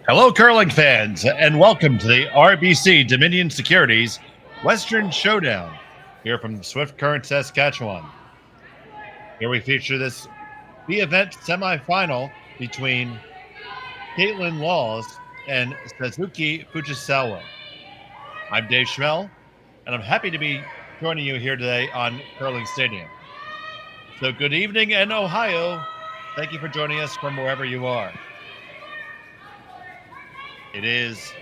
Hello, curling fans, and welcome to the RBC Dominion Securities Western Showdown here from Swift Current, Saskatchewan. Here we feature this event semifinal between Kaitlyn and Satsuki Fujisawa. I'm Dave Schmel, and I'm happy to be joining you here today on Curling Stadium. So, good evening in Ohio. Thank you for joining us from wherever you are. It is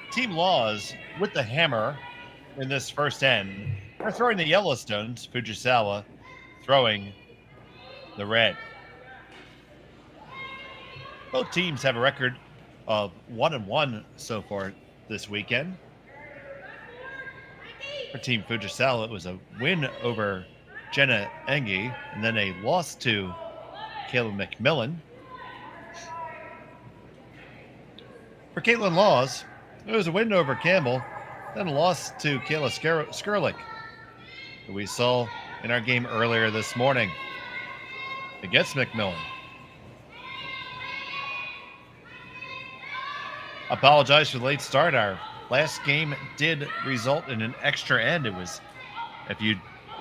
Team Laws with the hammer in this first end. They're throwing the Yellowstones, Fujisawa throwing the red. Both teams have a record of 1-1 so far this weekend. For Team Fujisawa, it was a win over Jenna Engie and then a loss to Kayla McMillan. For Kaitlyn Laws, it was a win over Campbell, then a loss to Kayla Skurlik, who we saw in our game earlier this morning against McMillan. Apologize for the late start. Our last game did result in an extra end. It was, if you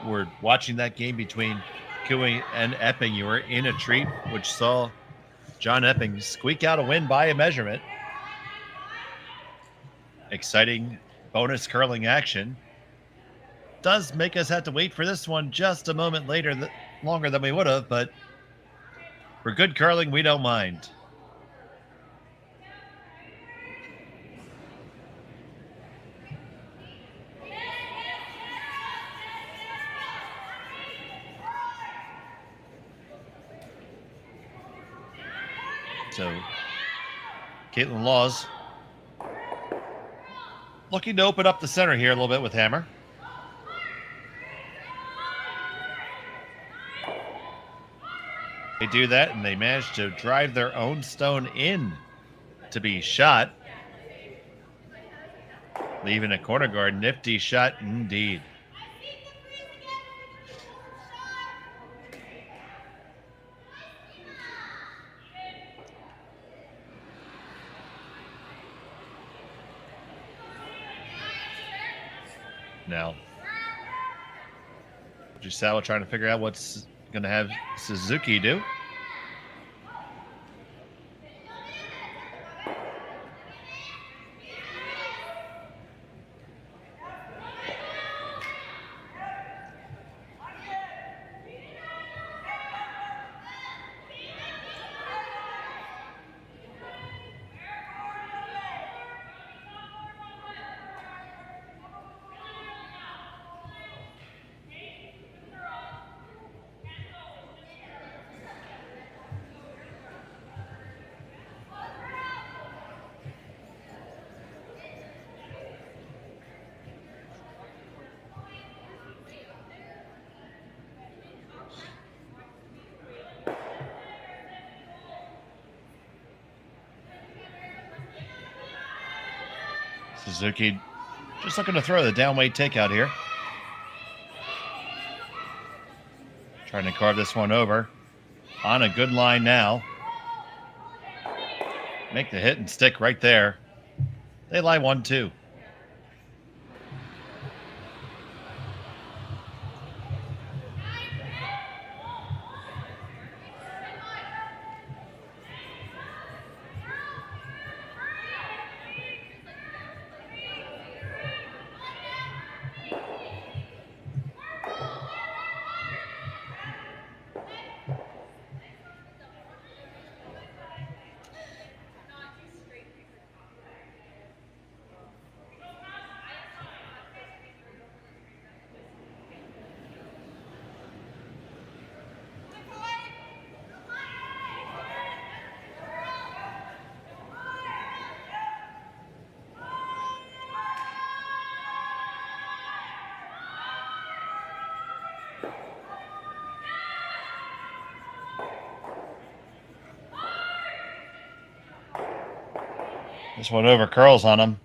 were watching that game between Cooey and Epping, you were in a treat, which saw John Epping squeak out a win by a measurement. Exciting bonus curling action. Does make us have to wait for this one just a moment later, longer than we would have, but for good curling, we don't mind. So, Kaitlyn Laws looking to open up the center here a little bit with hammer. They do that, and they manage to drive their own stone in to be shot, leaving a corner guard. Nifty shot indeed. Now, Fujisawa trying to figure out what's going to have Suzuki do. Suzuki just looking to throw the downweight takeout here. Trying to carve this one over. On a good line now. Make the hit and stick right there. They lie 1-2. This one over curls on him.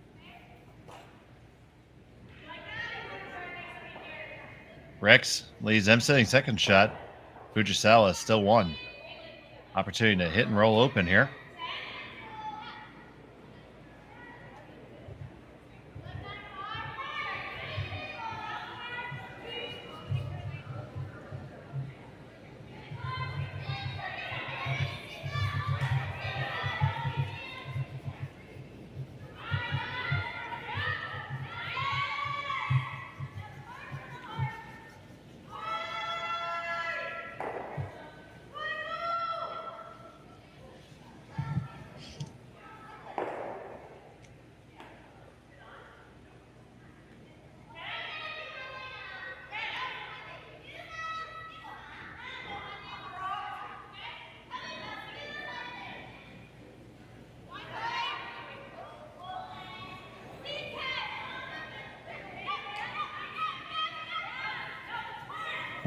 Rex leads them sitting second shot. Fujisawa still one. Opportunity to hit and roll open here.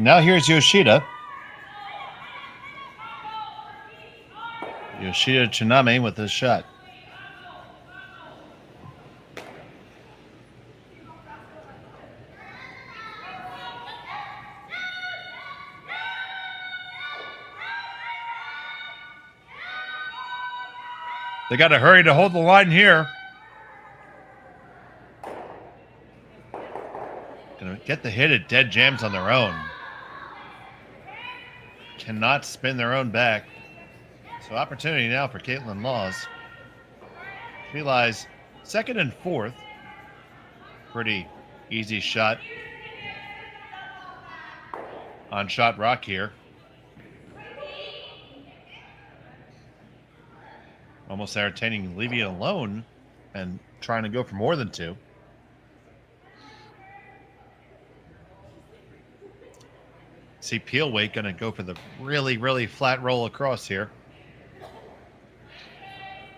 Now here's Yoshida. Yoshida Kitmami with this shot. They got to hurry to hold the line here. Gonna get the hit at dead jams on their own. Cannot spin their own back. So opportunity now for Kaitlyn Laws. Realize second and fourth. Pretty easy shot on shot rock here. Almost entertaining, leaving it alone and trying to go for more than two. See Peelweight going to go for the really, really flat roll across here.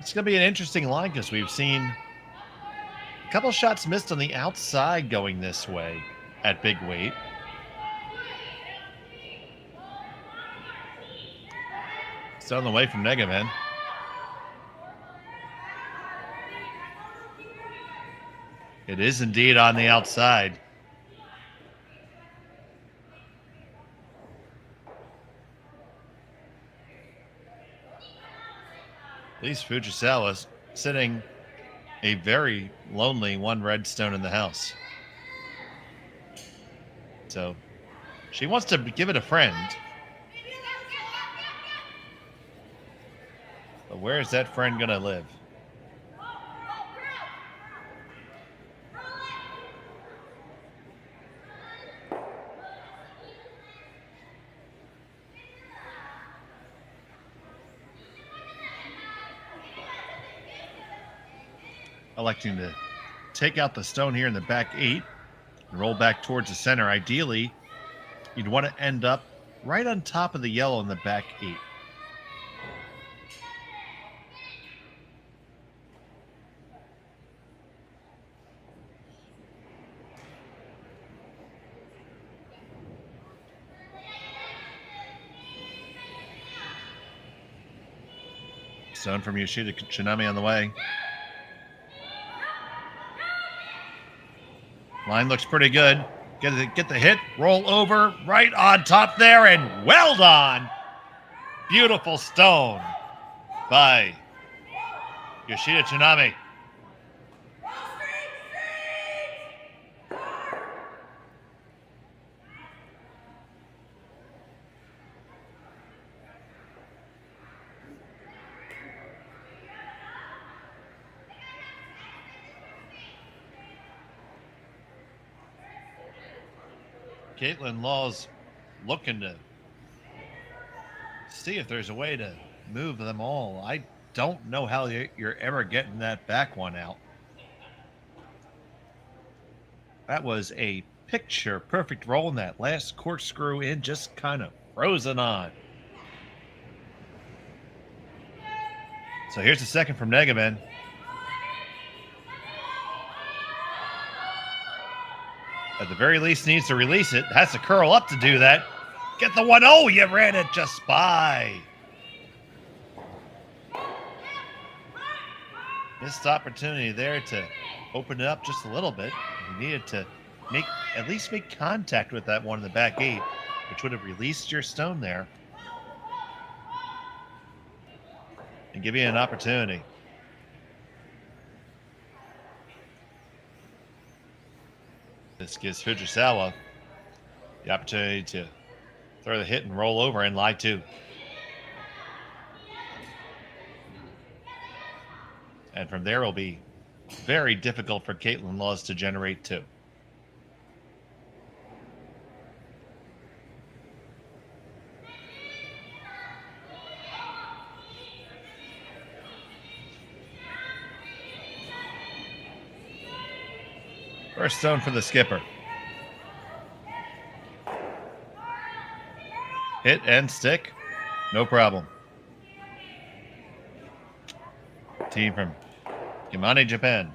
It's going to be an interesting line because we've seen a couple shots missed on the outside going this way at big weight. Still on the way from Negaman. It is indeed on the outside. At least Fujisawa's sitting a very lonely one red stone in the house. So she wants to give it a friend. But where is that friend going to live? Electing to take out the stone here in the back 8 and roll back towards the center. Ideally, you'd want to end up right on top of the yellow in the back 8. Stone from Yoshida Kitmami on the way. Line looks pretty good. Get the hit, roll over, right on top there, and well done. Beautiful stone by Yoshida Kitmami. Kaitlyn Laws looking to see if there's a way to move them all. I don't know how you're ever getting that back one out. That was a picture perfect roll, in that last corkscrew in just kind of frozen on. So here's the second from Negaman. At the very least, needs to release it. Has to curl up to do that. Get the one. Oh, you ran it just by. Missed opportunity there to open it up just a little bit. You needed to at least make contact with that one in the back 8, which would have released your stone there and give you an opportunity. This gives Fujisawa the opportunity to throw the hit and roll over and lie 2. And from there, it'll be very difficult for Kaitlyn Laws to generate 2. First stone for the skipper. Hit and stick, no problem. Team from Kitmami, Japan.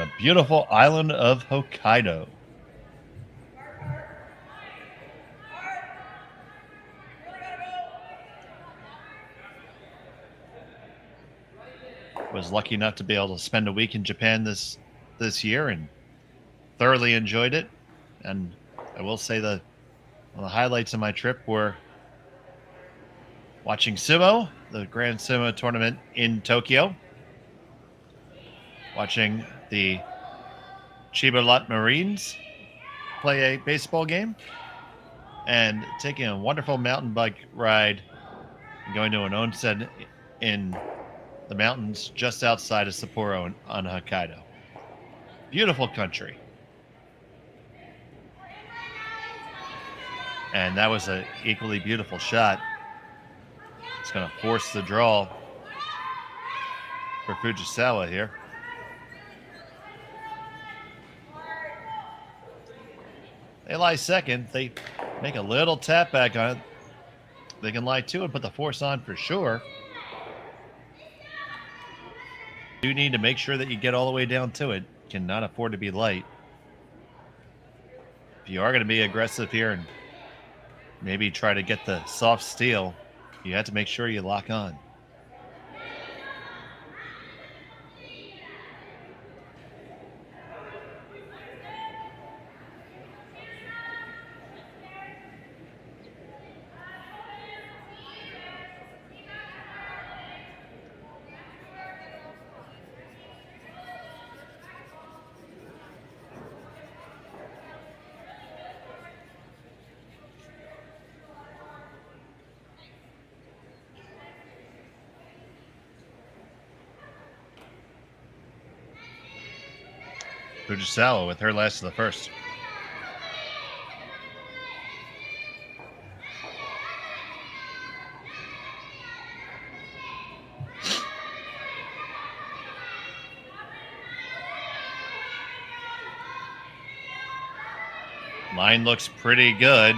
the beautiful island of Hokkaido. Was lucky enough to be able to spend a week in Japan this year and thoroughly enjoyed it. And I will say the highlights of my trip were watching sumo, the Grand Sumo tournament in Tokyo, watching the Chiba Lot Marines play a baseball game, and taking a wonderful mountain bike ride and going to an onsen in the mountains just outside of Sapporo on Hokkaido. Beautiful country. And that was an equally beautiful shot. It's going to force the draw for Fujisawa here. They lie second. They make a little tap back on it. They can lie two and put the force on for sure. You need to make sure that you get all the way down to it. Cannot afford to be light. If you are going to be aggressive here and maybe try to get the soft steel, you have to make sure you lock on. Fujisawa with her last of the first. Line looks pretty good.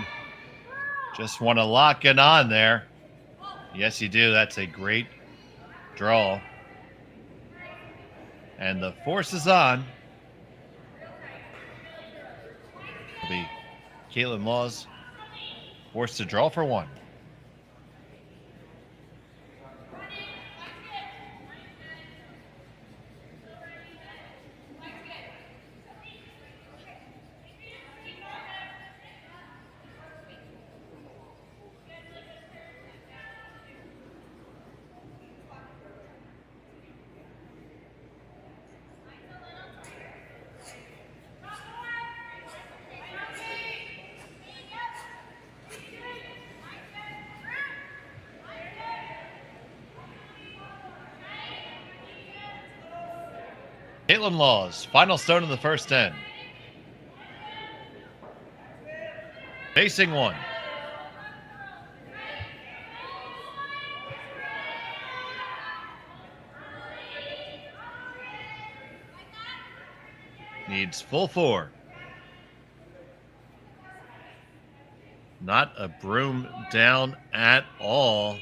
Just want to lock it on there. Yes, you do. That's a great draw. And the force is on. It'll be Kaitlyn Laws forced to draw for one. Kaitlyn Laws, final stone of the first 10. Facing one. Needs full four. Not a broom down at all.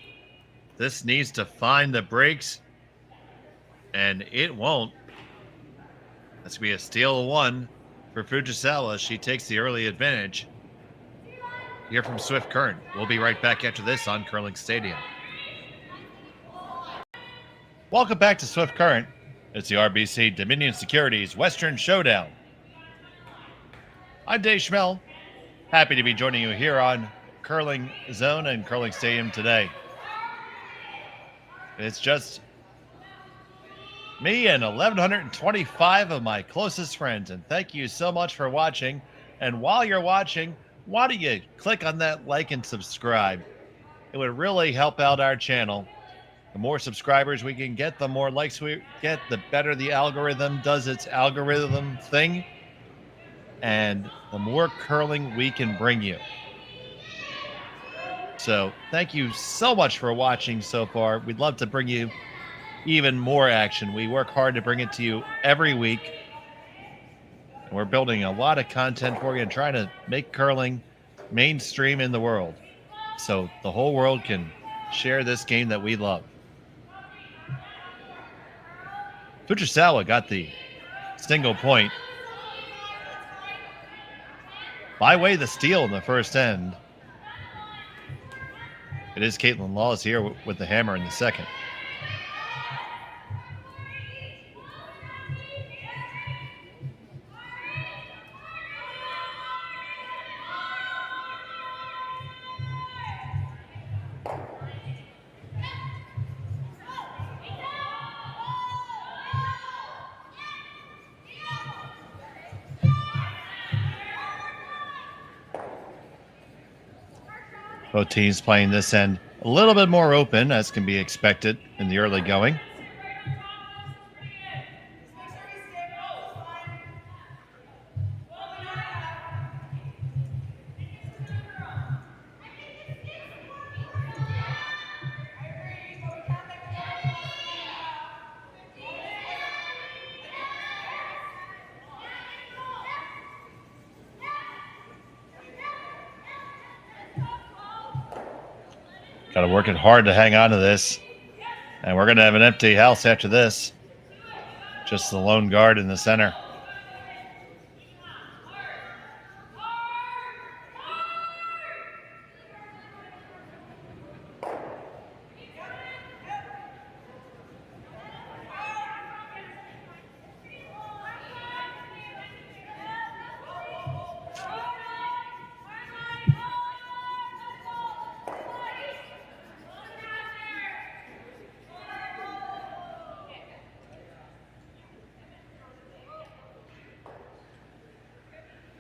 This needs to find the brakes, and it won't. That's going to be a steal of one for Fujisawa. She takes the early advantage. Here from Swift Current. We'll be right back after this on Curling Stadium. Welcome back to Swift Current. It's the RBC Dominion Securities Western Showdown. I'm Dave Schmel. Happy to be joining you here on Curling Zone and Curling Stadium today. It's just me and 1,125 of my closest friends, and thank you so much for watching. And while you're watching, why don't you click on that like and subscribe? It would really help out our channel. The more subscribers we can get, the more likes we get, the better the algorithm does its algorithm thing, and the more curling we can bring you. So thank you so much for watching so far. We'd love to bring you even more action. We work hard to bring it to you every week. And we're building a lot of content for you and trying to make curling mainstream in the world so the whole world can share this game that we love. Fujisawa got the single point. By way of the steal in the first end. It is Kaitlyn Laws here with the hammer in the second. Both teams playing this end a little bit more open, as can be expected in the early going. Got to work it hard to hang on to this. And we're going to have an empty house after this. Just the lone guard in the center.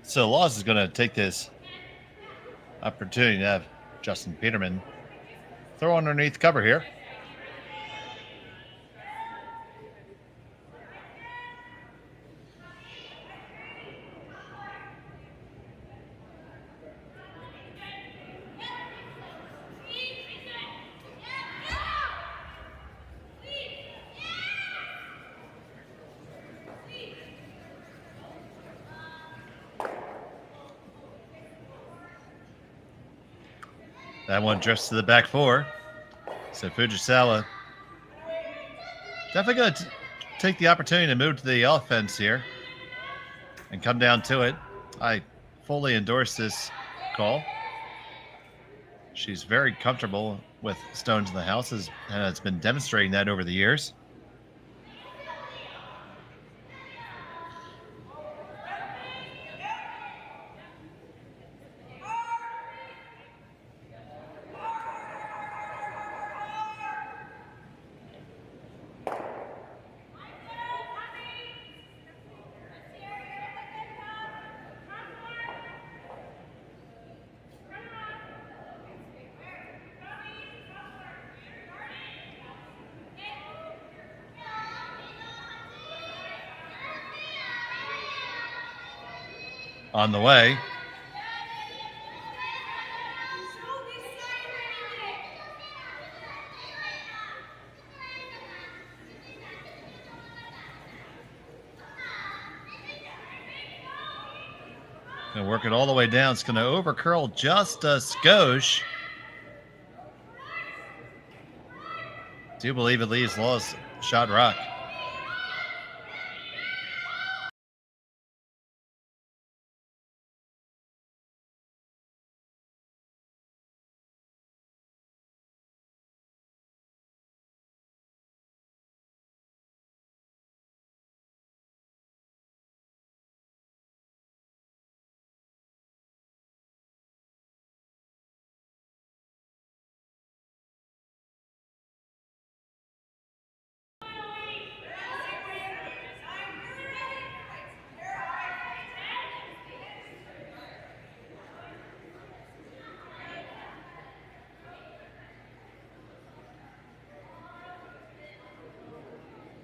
So Laws is going to take this opportunity to have Justin Peterman throw underneath cover here. That one drifts to the back four. So Fujisawa definitely going to take the opportunity to move to the offense here and come down to it. I fully endorse this call. She's very comfortable with stones in the house and has been demonstrating that over the years. On the way. Gonna work it all the way down. It's gonna over curl just a skosh. Do believe it leaves Laws shot rock.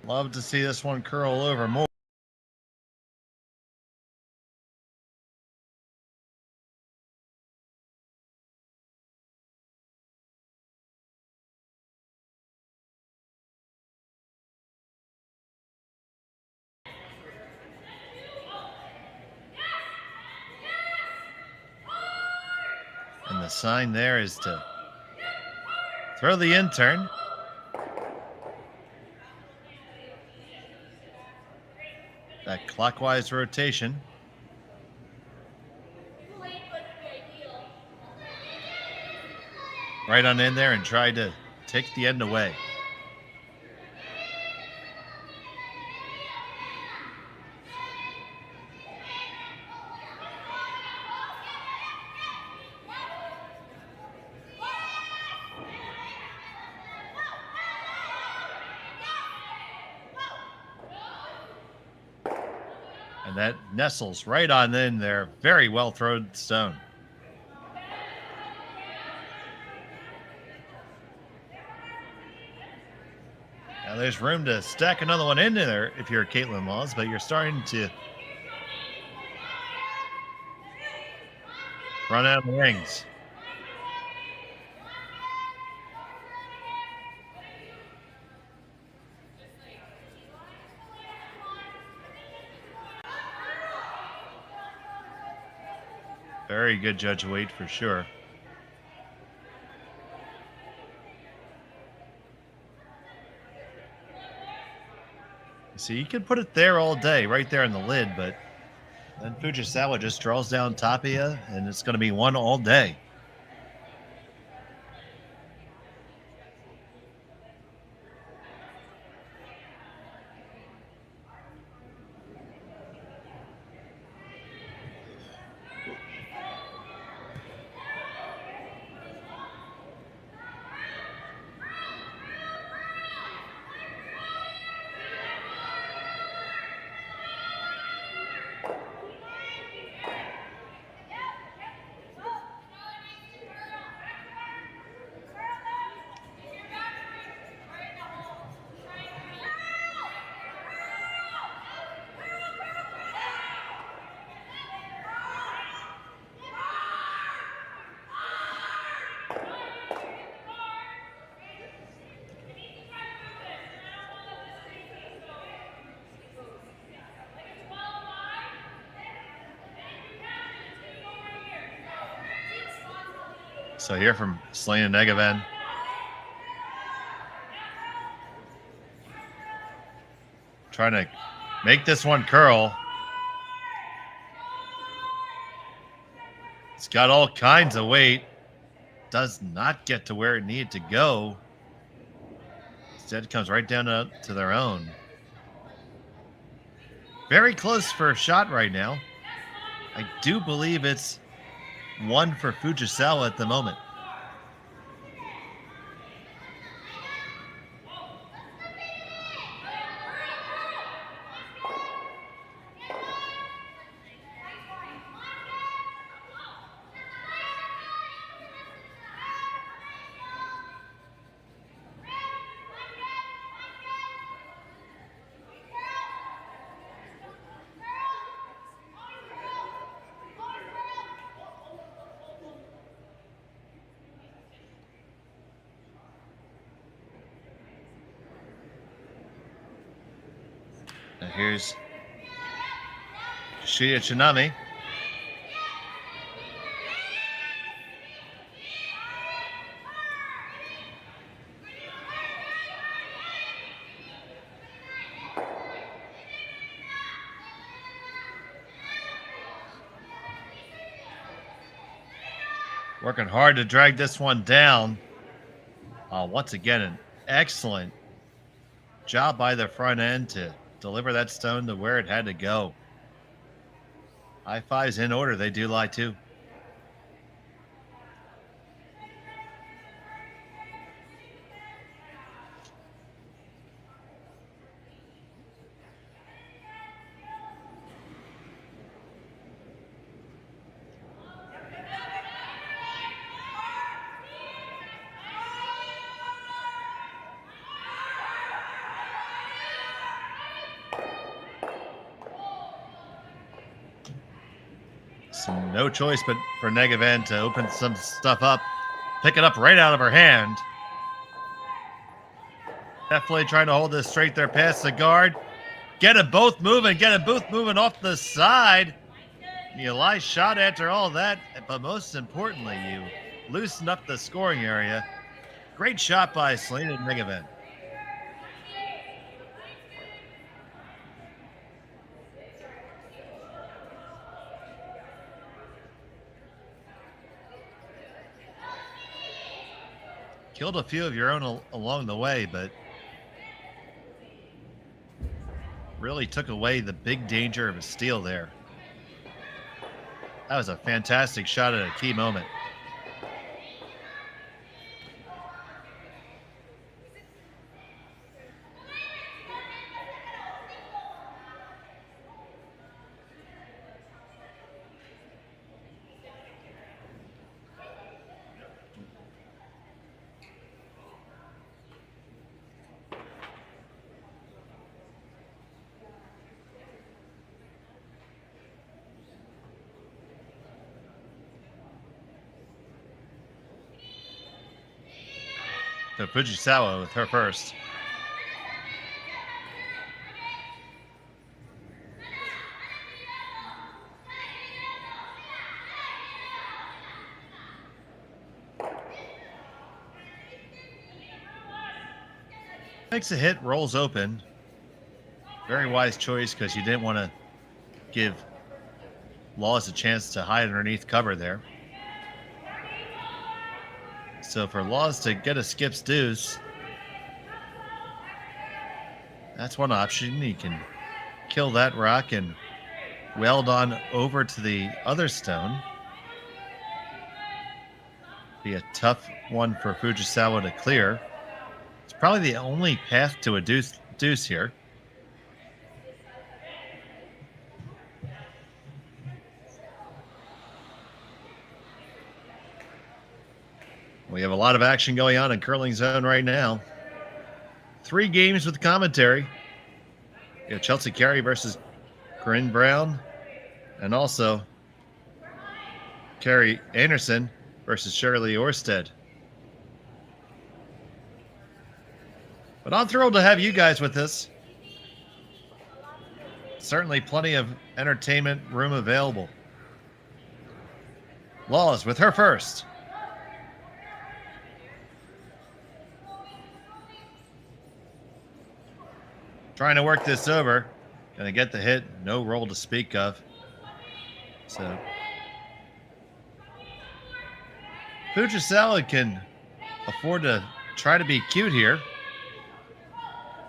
Love to see this one curl over more. And the sign there is to throw the intern. that clockwise rotation. Right on in there and tried to take the end away. And that nestles right on in there. Very well thrown stone. Now there's room to stack another one in there if you're Kaitlyn Laws, but you're starting to run out of the rings. Very good judge weight for sure. See, you can put it there all day, right there in the lid, but then Fujisawa just draws down top of you, and it's going to be one all day. So here from Selena Negaven. Trying to make this one curl. It's got all kinds of weight. Does not get to where it needed to go. Instead, it comes right down to their own. Very close for a shot right now. I do believe it's one for Fujisawa at the moment. Now here's Kitmami. Working hard to drag this one down. Once again, an excellent job by the front end to deliver that stone to where it had to go. High fives in order. They do lie too. No choice but for Negaven to open some stuff up, pick it up right out of her hand. Definitely trying to hold this straight there past the guard. Get them both moving off the side. You lie shot after all that, but most importantly, you loosen up the scoring area. Great shot by Selena Negaven. Killed a few of your own along the way, but really took away the big danger of a steal there. That was a fantastic shot at a key moment. So Fujisawa with her first. Makes a hit, rolls open. Very wise choice because you didn't want to give Laws a chance to hide underneath cover there. So for Laws to get a skip's deuce, that's one option. He can kill that rock and weld on over to the other stone. Be a tough one for Fujisawa to clear. It's probably the only path to a deuce here. We have a lot of action going on in Curling Zone right now. 3 games with commentary. You have Chelsea Carey versus Corinne Brown, and also Carrie Anderson versus Shirley Orsted. But I'm thrilled to have you guys with us. Certainly plenty of entertainment room available. Laws with her first. Trying to work this over. Gonna get the hit. No roll to speak of. So Fujisawa can afford to try to be cute here.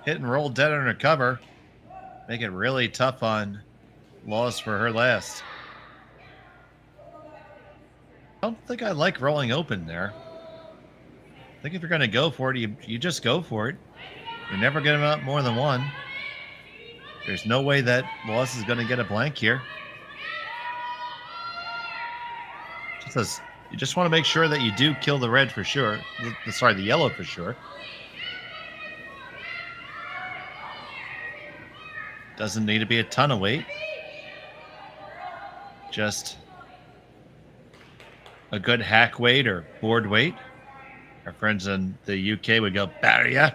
Hit and roll dead under cover. Make it really tough on Laws for her last. I don't think I like rolling open there. I think if you're going to go for it, you just go for it. You're never getting out more than one. There's no way that Laws is going to get a blank here. You just want to make sure that you do kill the red for sure. Sorry, the yellow for sure. Doesn't need to be a ton of weight. Just a good hack weight or board weight. Our friends in the UK would go, barrier.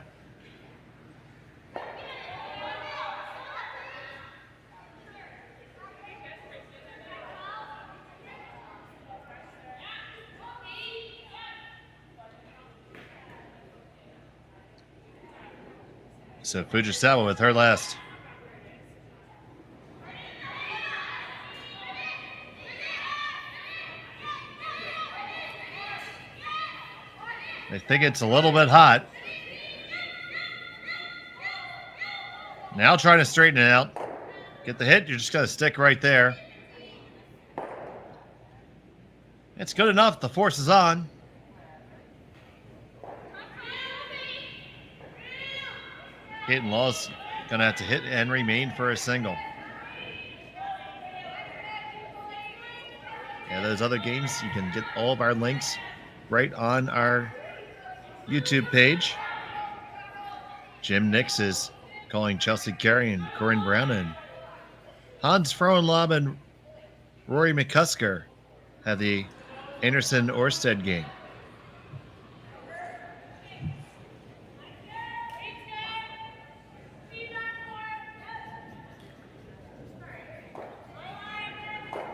So Fujisawa with her last. I think it's a little bit hot. Now trying to straighten it out. Get the hit, you're just going to stick right there. It's good enough. The force is on. Kaitlyn Law's going to have to hit and remain for a single. Yeah, those other games, you can get all of our links right on our YouTube page. Jim Nix is calling Chelsea Carey and Corinne Brown, and Hans Frohenlob and Rory McCusker have the Anderson-Orsted game.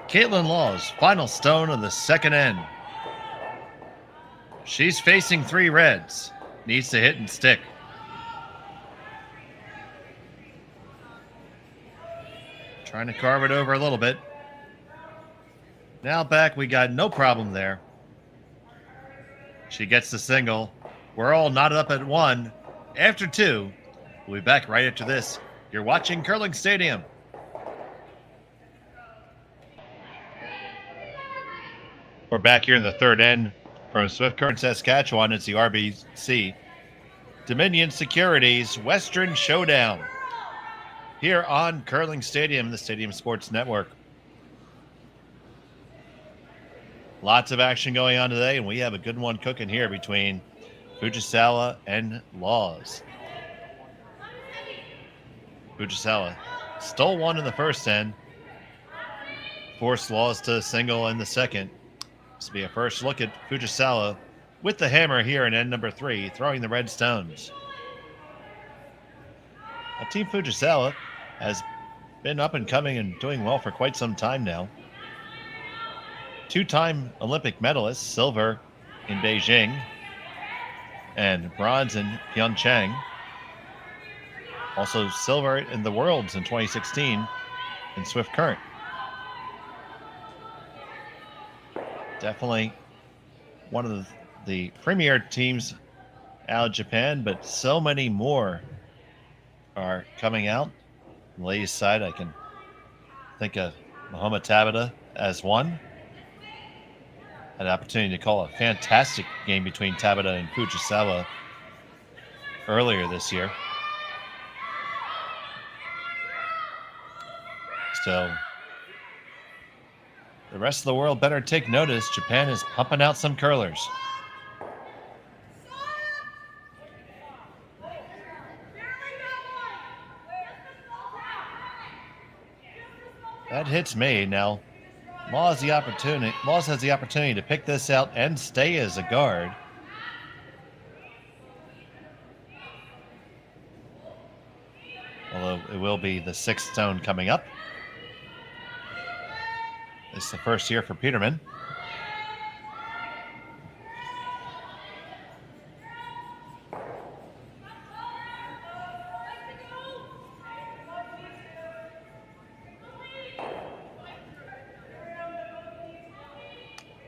Kaitlyn Law's final stone of the second end. She's facing 3 reds. Needs to hit and stick. Trying to carve it over a little bit. Now back, we got no problem there. She gets the single. We're all knotted up at 1 after 2. We'll be back right after this. You're watching Curling Stadium. We're back here in the third end from Swift Current, Saskatchewan. It's the RBC Dominion Securities Western Showdown here on Curling Stadium, the Stadium Sports Network. Lots of action going on today, and we have a good one cooking here between Fujisawa and Laws. Fujisawa stole one in the first end, forced Laws to single in the second. This will be a first look at Fujisawa with the hammer here in end number 3, throwing the red stones. Now, Team Fujisawa has been up and coming and doing well for quite some time now. 2-time Olympic medalist, silver in Beijing and bronze in Pyeongchang. Also silver in the Worlds in 2016 in Swift Current. Definitely one of the premier teams out of Japan, but so many more are coming out. On the ladies' side, I can think of Mahoma Tabata as one. Had an opportunity to call a fantastic game between Tabata and Fujisawa earlier this year. So the rest of the world better take notice. Japan is pumping out some curlers. That hit's made. Now, Laws has the opportunity to pick this out and stay as a guard. Although it will be the 6th stone coming up. This is the first here for Peterman.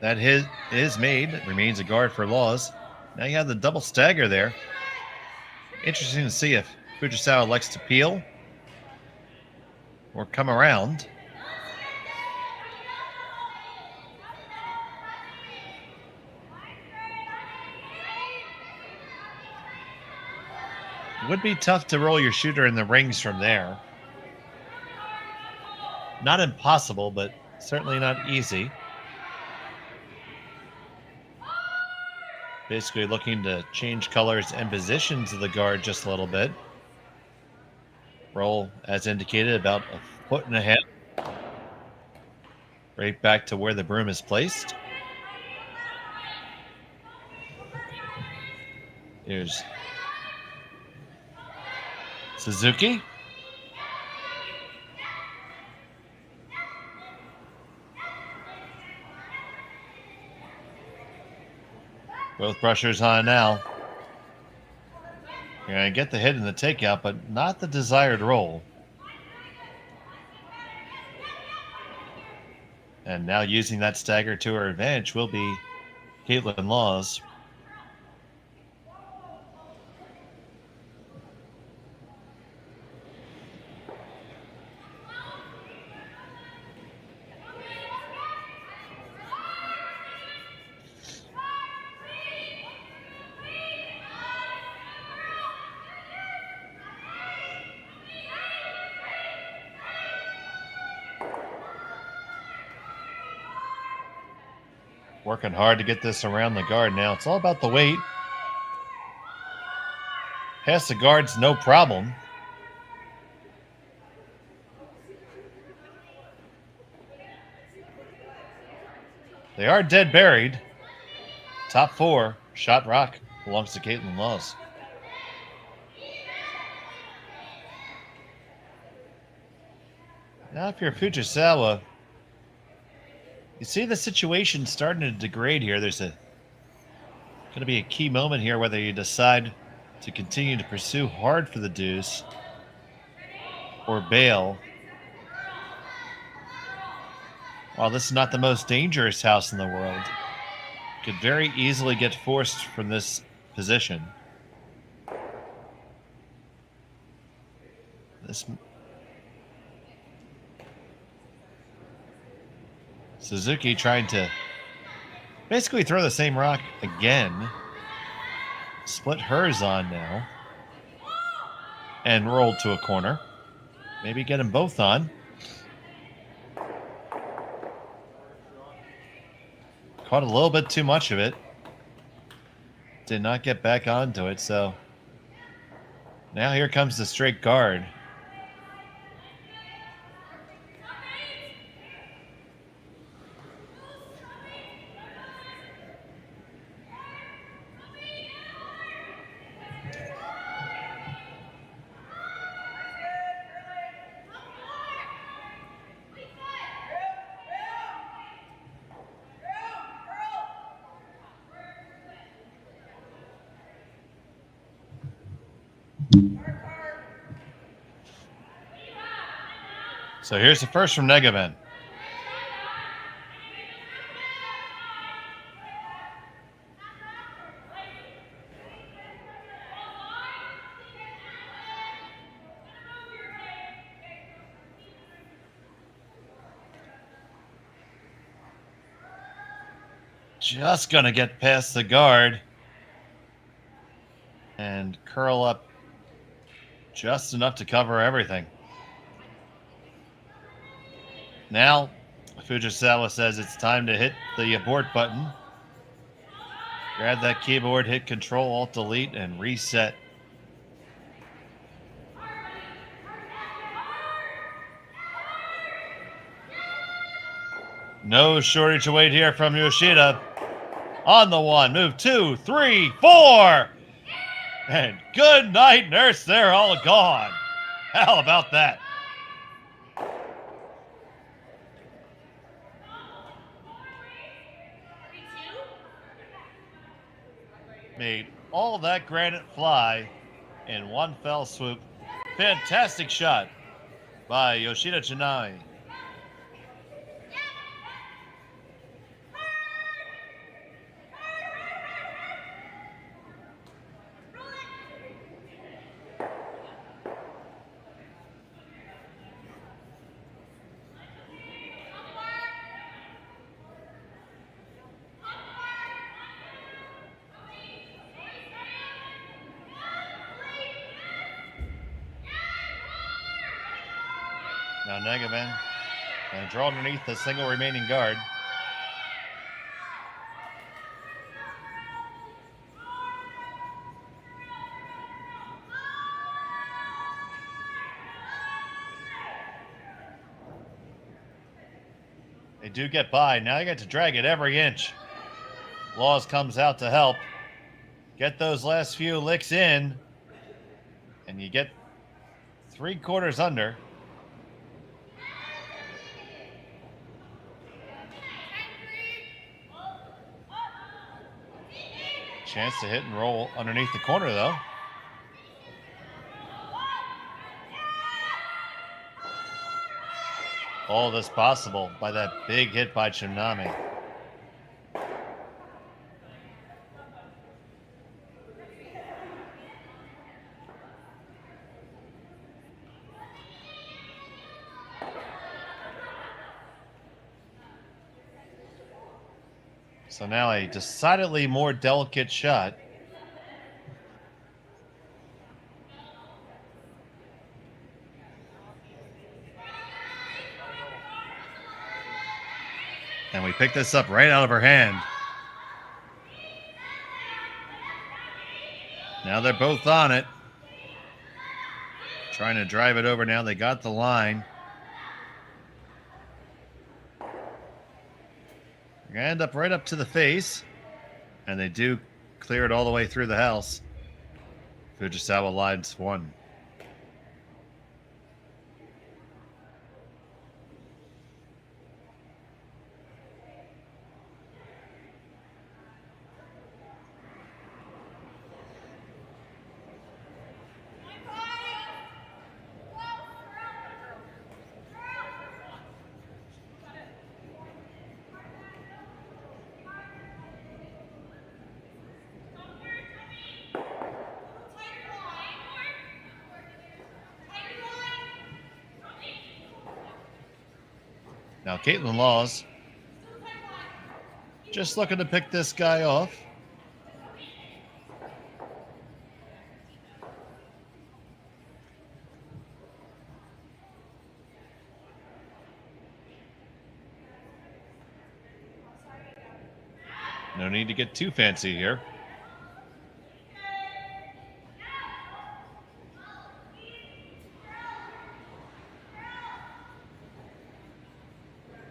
That hit is made. It remains a guard for Laws. Now you have the double stagger there. Interesting to see if Fujisawa likes to peel or come around. It would be tough to roll your shooter in the rings from there. Not impossible, but certainly not easy. Basically looking to change colors and positions of the guard just a little bit. Roll, as indicated, about 1.5 feet. Right back to where the broom is placed. Here's Suzuki. Both brushers on now. You're going to get the hit and the takeout, but not the desired roll. And now using that stagger to her advantage will be Kaitlyn Laws. Working hard to get this around the guard now. It's all about the weight. Past the guard's no problem. They are dead buried. Top 4, shot rock, belongs to Kaitlyn Laws. Now if you're Fujisawa, you see the situation starting to degrade here. There's going to be a key moment here whether you decide to continue to pursue hard for the deuce or bail. While this is not the most dangerous house in the world, could very easily get forced from this position. This Suzuki trying to basically throw the same rock again. Split hers on now. And rolled to a corner. Maybe get them both on. Caught a little bit too much of it. Did not get back onto it, so now here comes the straight guard. So here's the first from Negaben. Just going to get past the guard and curl up just enough to cover everything. Now, Fujisawa says it's time to hit the abort button. Grab that keyboard, hit Control, Alt, Delete, and reset. No shortage of weight here from Yoshida. On the one, move 2, 3, 4. And good night, nurse. They're all gone. How about that? Made all that granite fly in one fell swoop. Fantastic shot by Yoshida Janai. Now Negaben and draw underneath the single remaining guard. They do get by. Now you got to drag it every inch. Laws comes out to help. Get those last few licks in, and you get 3/4 under. Chance to hit and roll underneath the corner, though. All this possible by that big hit by Kitmami. So now a decidedly more delicate shot. And we pick this up right out of her hand. Now they're both on it. Trying to drive it over now. They got the line. They're going to end up right up to the face. And they do clear it all the way through the house. Fujisawa lines one. Now Kaitlyn Laws just looking to pick this guy off. No need to get too fancy here.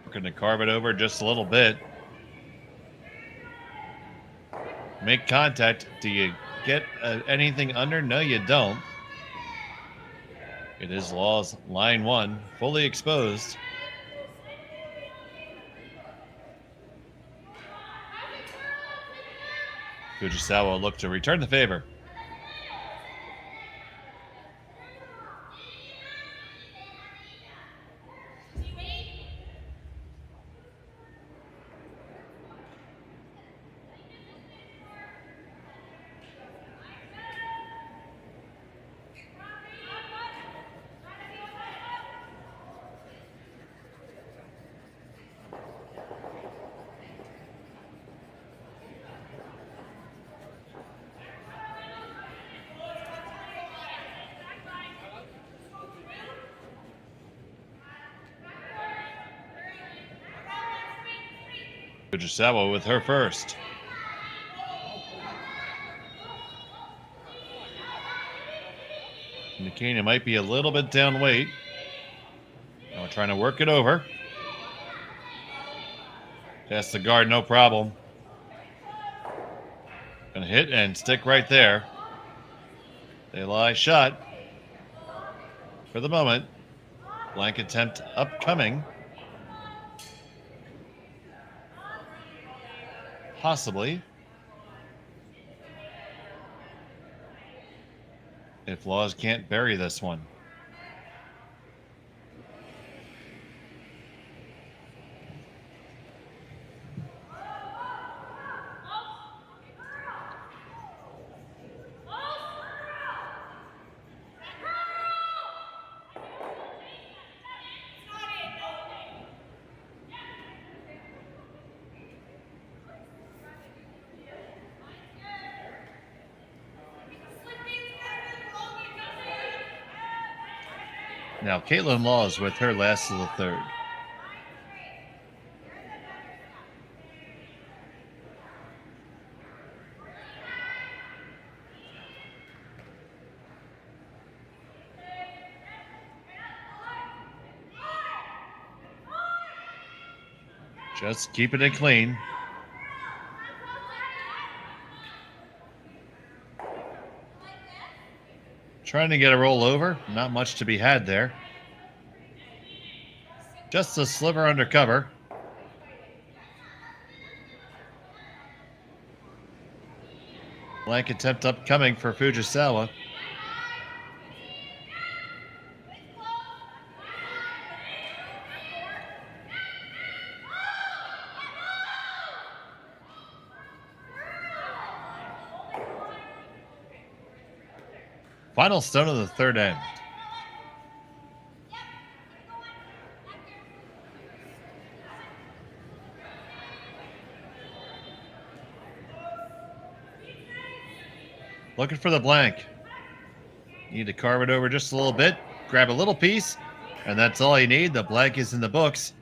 We're going to carve it over just a little bit. Make contact. Do you get anything under? No, you don't. It is Laws, line one, fully exposed. Fujisawa look to return the favor. Fujisawa with her first. Nikina might be a little bit down weight. Now we're trying to work it over. Pass the guard, no problem. Gonna hit and stick right there. They lie shot. For the moment. Blank attempt upcoming. Possibly. If Laws can't bury this one. Now, Kaitlyn Laws with her last of the third. Just keeping it clean. Trying to get a roll over. Not much to be had there. Just a sliver under cover. Blank attempt upcoming for Fujisawa. Final stone of the third end. Looking for the blank. Need to carve it over just a little bit. Grab a little piece, and that's all you need. The blank is in the books.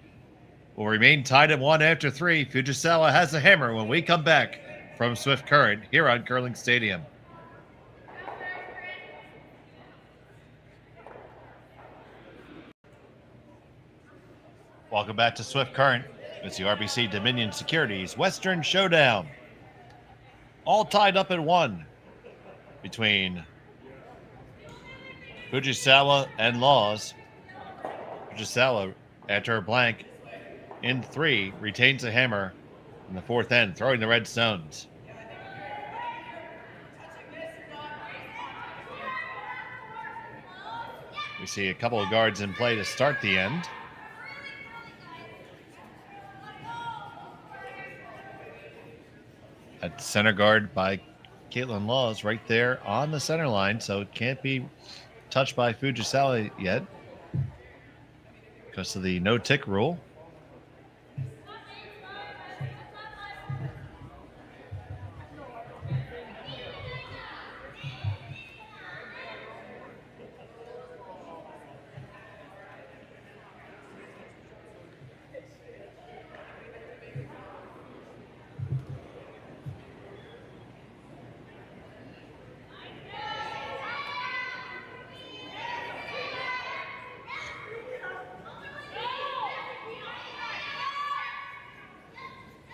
Will remain tied at 1 after 3. Fujisawa has a hammer when we come back from Swift Current here on Curling Stadium. Welcome back to Swift Current. It's the RBC Dominion Securities Western Showdown. All tied up at 1 between Fujisawa and Laws. Fujisawa, after a blank in 3, retains a hammer in the fourth end, throwing the red stones. We see a couple of guards in play to start the end. At center guard by Kaitlyn Laws right there on the center line, so it can't be touched by Fujisawa yet because of the no-tick rule.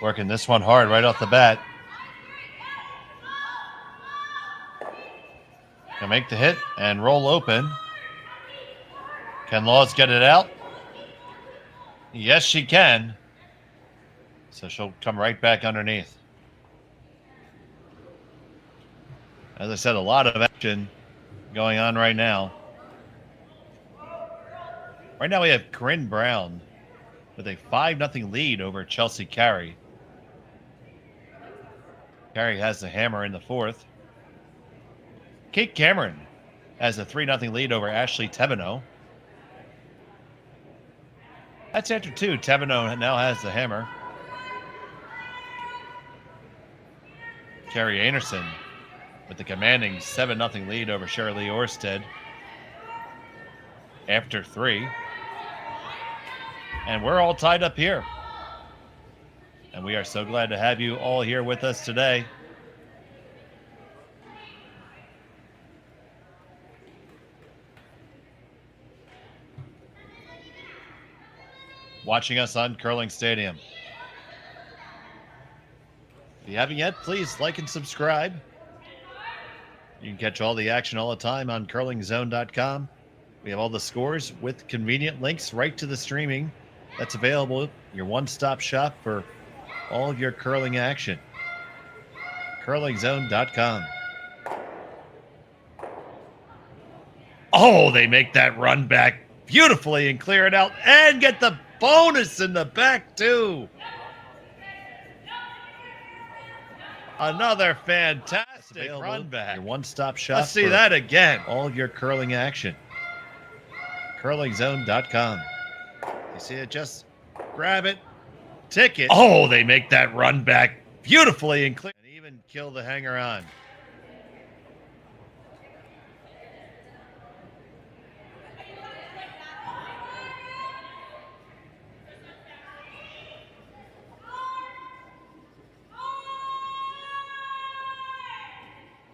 Working this one hard right off the bat. Can make the hit and roll open. Can Laws get it out? Yes, she can. So she'll come right back underneath. As I said, a lot of action going on right now. Right now we have Corinne Brown with a 5-0 lead over Chelsea Carey. Carey has the hammer in the fourth. Kate Cameron has a 3-0 lead over Ashley Tebino. That's after two. Tebino now has the hammer. Carrie Anderson with the commanding 7-0 lead over Shirley Orsted after three. And we're all tied up here. And we are so glad to have you all here with us today. Watching us on Curling Stadium. If you haven't yet, please like and subscribe. You can catch all the action all the time on curlingzone.com. We have all the scores with convenient links right to the streaming that's available. Your one-stop shop for all of your curling action. curlingzone.com. Oh, they make that run back beautifully and clear it out and get the bonus in the back too. Another fantastic run back. Your one-stop shop. Let's see that again. All of your curling action. curlingzone.com. You see it? Just grab it, tick it. Oh, they make that run back beautifully and clear. And even kill the hanger on.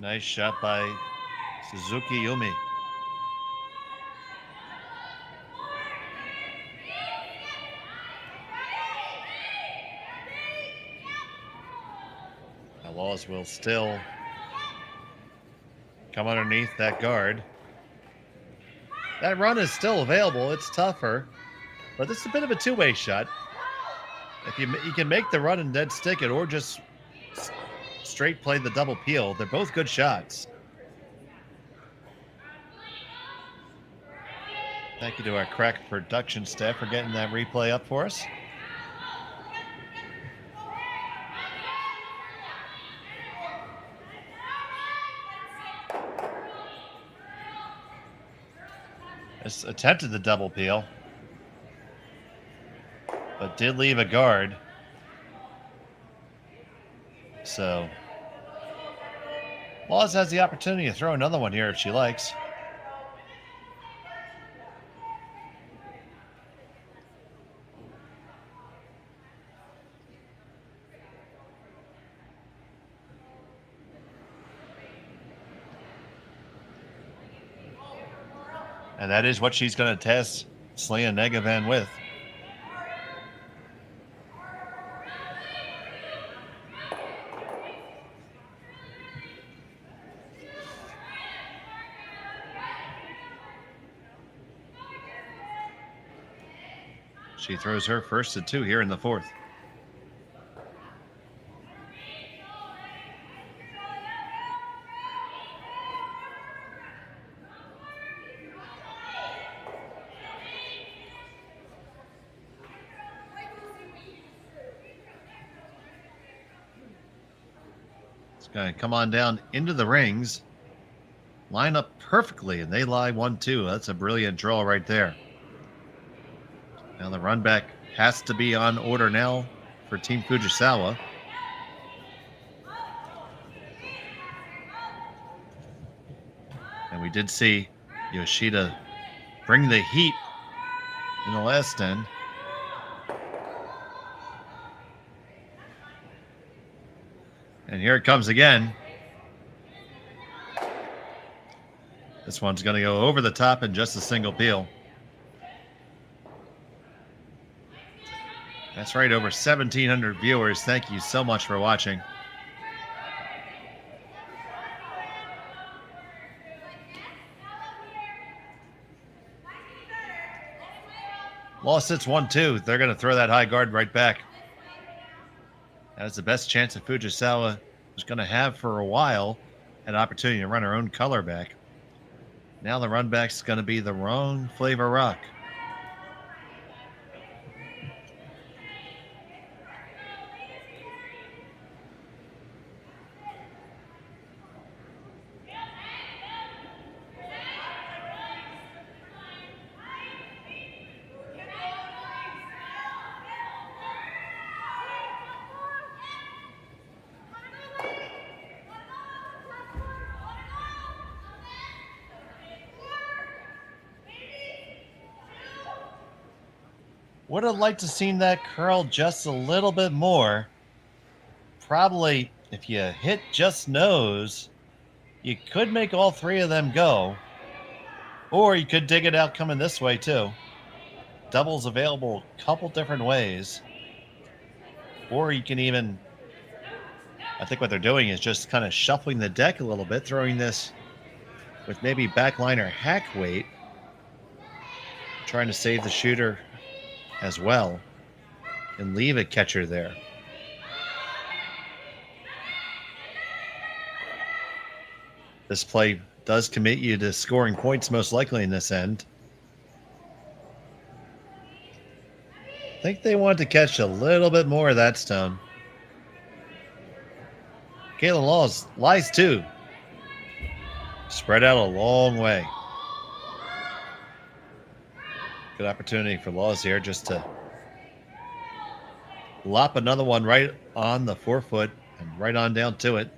Nice shot by Suzuki Yumi. Laws will still come underneath that guard. That run is still available. It's tougher, but this is a bit of a two-way shot. If you can make the run and dead stick it, or just straight play the double peel. They're both good shots. Thank you to our crack production staff for getting that replay up for us. Just attempted the double peel, but did leave a guard. So Laws has the opportunity to throw another one here if she likes. And that is what she's going to test Selena Negavan with. She throws her first to two here in the fourth. Going to come on down into the rings, line up perfectly, and they lie 1-2. That's a brilliant draw right there. Now the run back has to be on order now for Team Fujisawa. And we did see Yoshida bring the heat in the last end. And here it comes again. This one's going to go over the top in just a single peel. That's right, over 1,700 viewers. Thank you so much for watching. Law sits 1-2. They're going to throw that high guard right back. That is the best chance that Fujisawa was going to have for a while. An opportunity to run her own color back. Now the run back's going to be the wrong flavor rock. Would have liked to seen that curl just a little bit more. Probably if you hit just nose, you could make all three of them go. Or you could dig it out coming this way too. Doubles available a couple different ways. Or you can even, I think what they're doing is just kind of shuffling the deck a little bit, throwing this with maybe backliner hack weight, trying to save the shooter as well and leave a catcher there. This play does commit you to scoring points most likely in this end. I think they want to catch a little bit more of that stone. Kaitlyn Laws lies too. Spread out a long way. Good opportunity for Laws here just to lop another one right on the forefoot and right on down to it.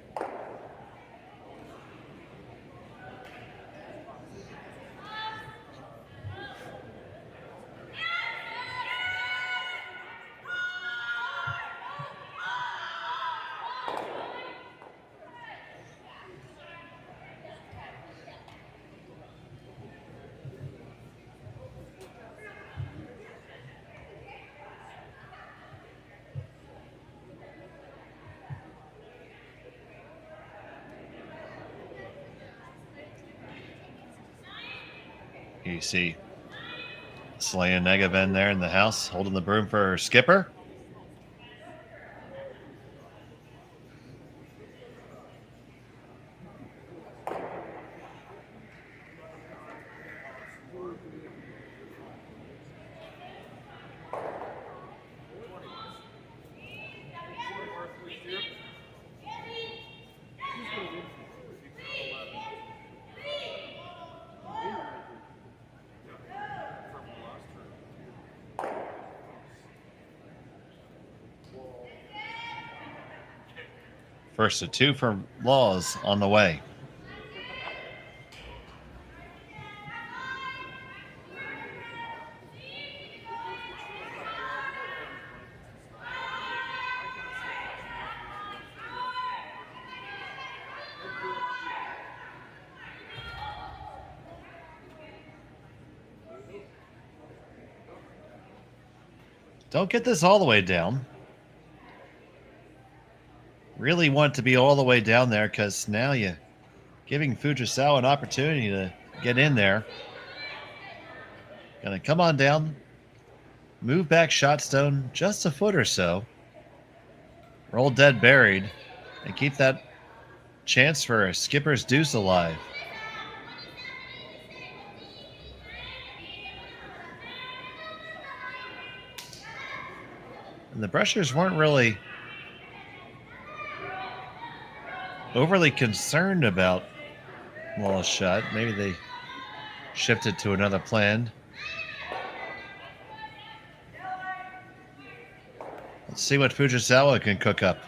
You see Slaya Negaven there in the house holding the broom for her skipper. First of two for Laws on the way. Don't get this all the way down. Really want to be all the way down there because now you're giving Fujisawa an opportunity to get in there. Gonna come on down, move back shot stone just a foot or so, roll dead buried, and keep that chance for a skipper's deuce alive. And the brushers weren't really overly concerned about Law's shot. Maybe they shifted to another plan. Let's see what Fujisawa can cook up.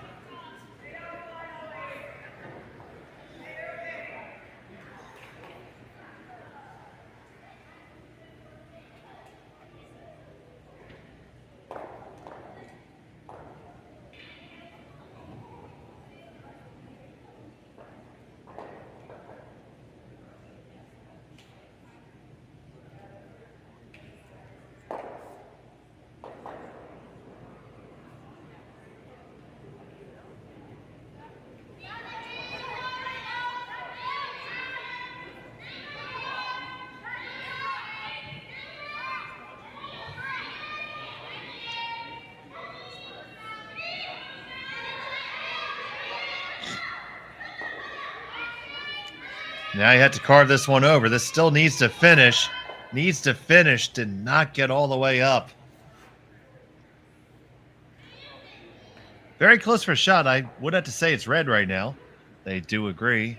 Now you have to carve this one over. This still needs to finish. Needs to finish. Did not get all the way up. Very close for a shot. I would have to say it's red right now. They do agree.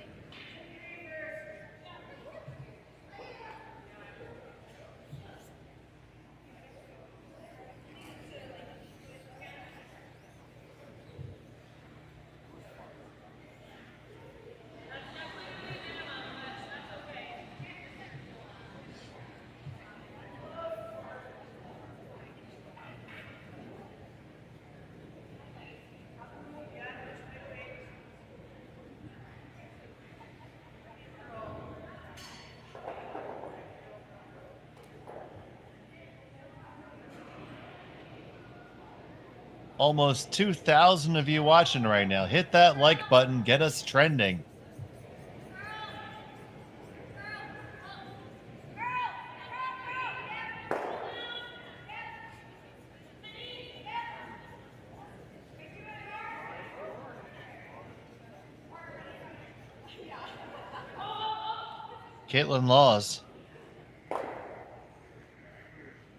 Almost 2,000 of you watching right now. Hit that like button. Get us trending. Kaitlyn Laws.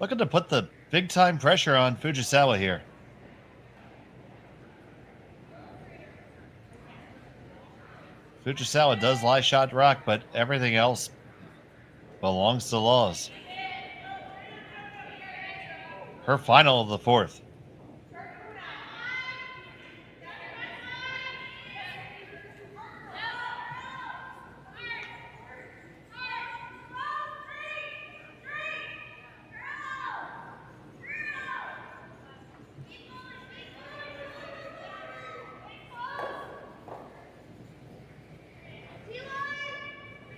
Looking to put the big time pressure on Fujisawa here. Fujisawa does lie shot rock, but everything else belongs to Laws. Her final of the fourth.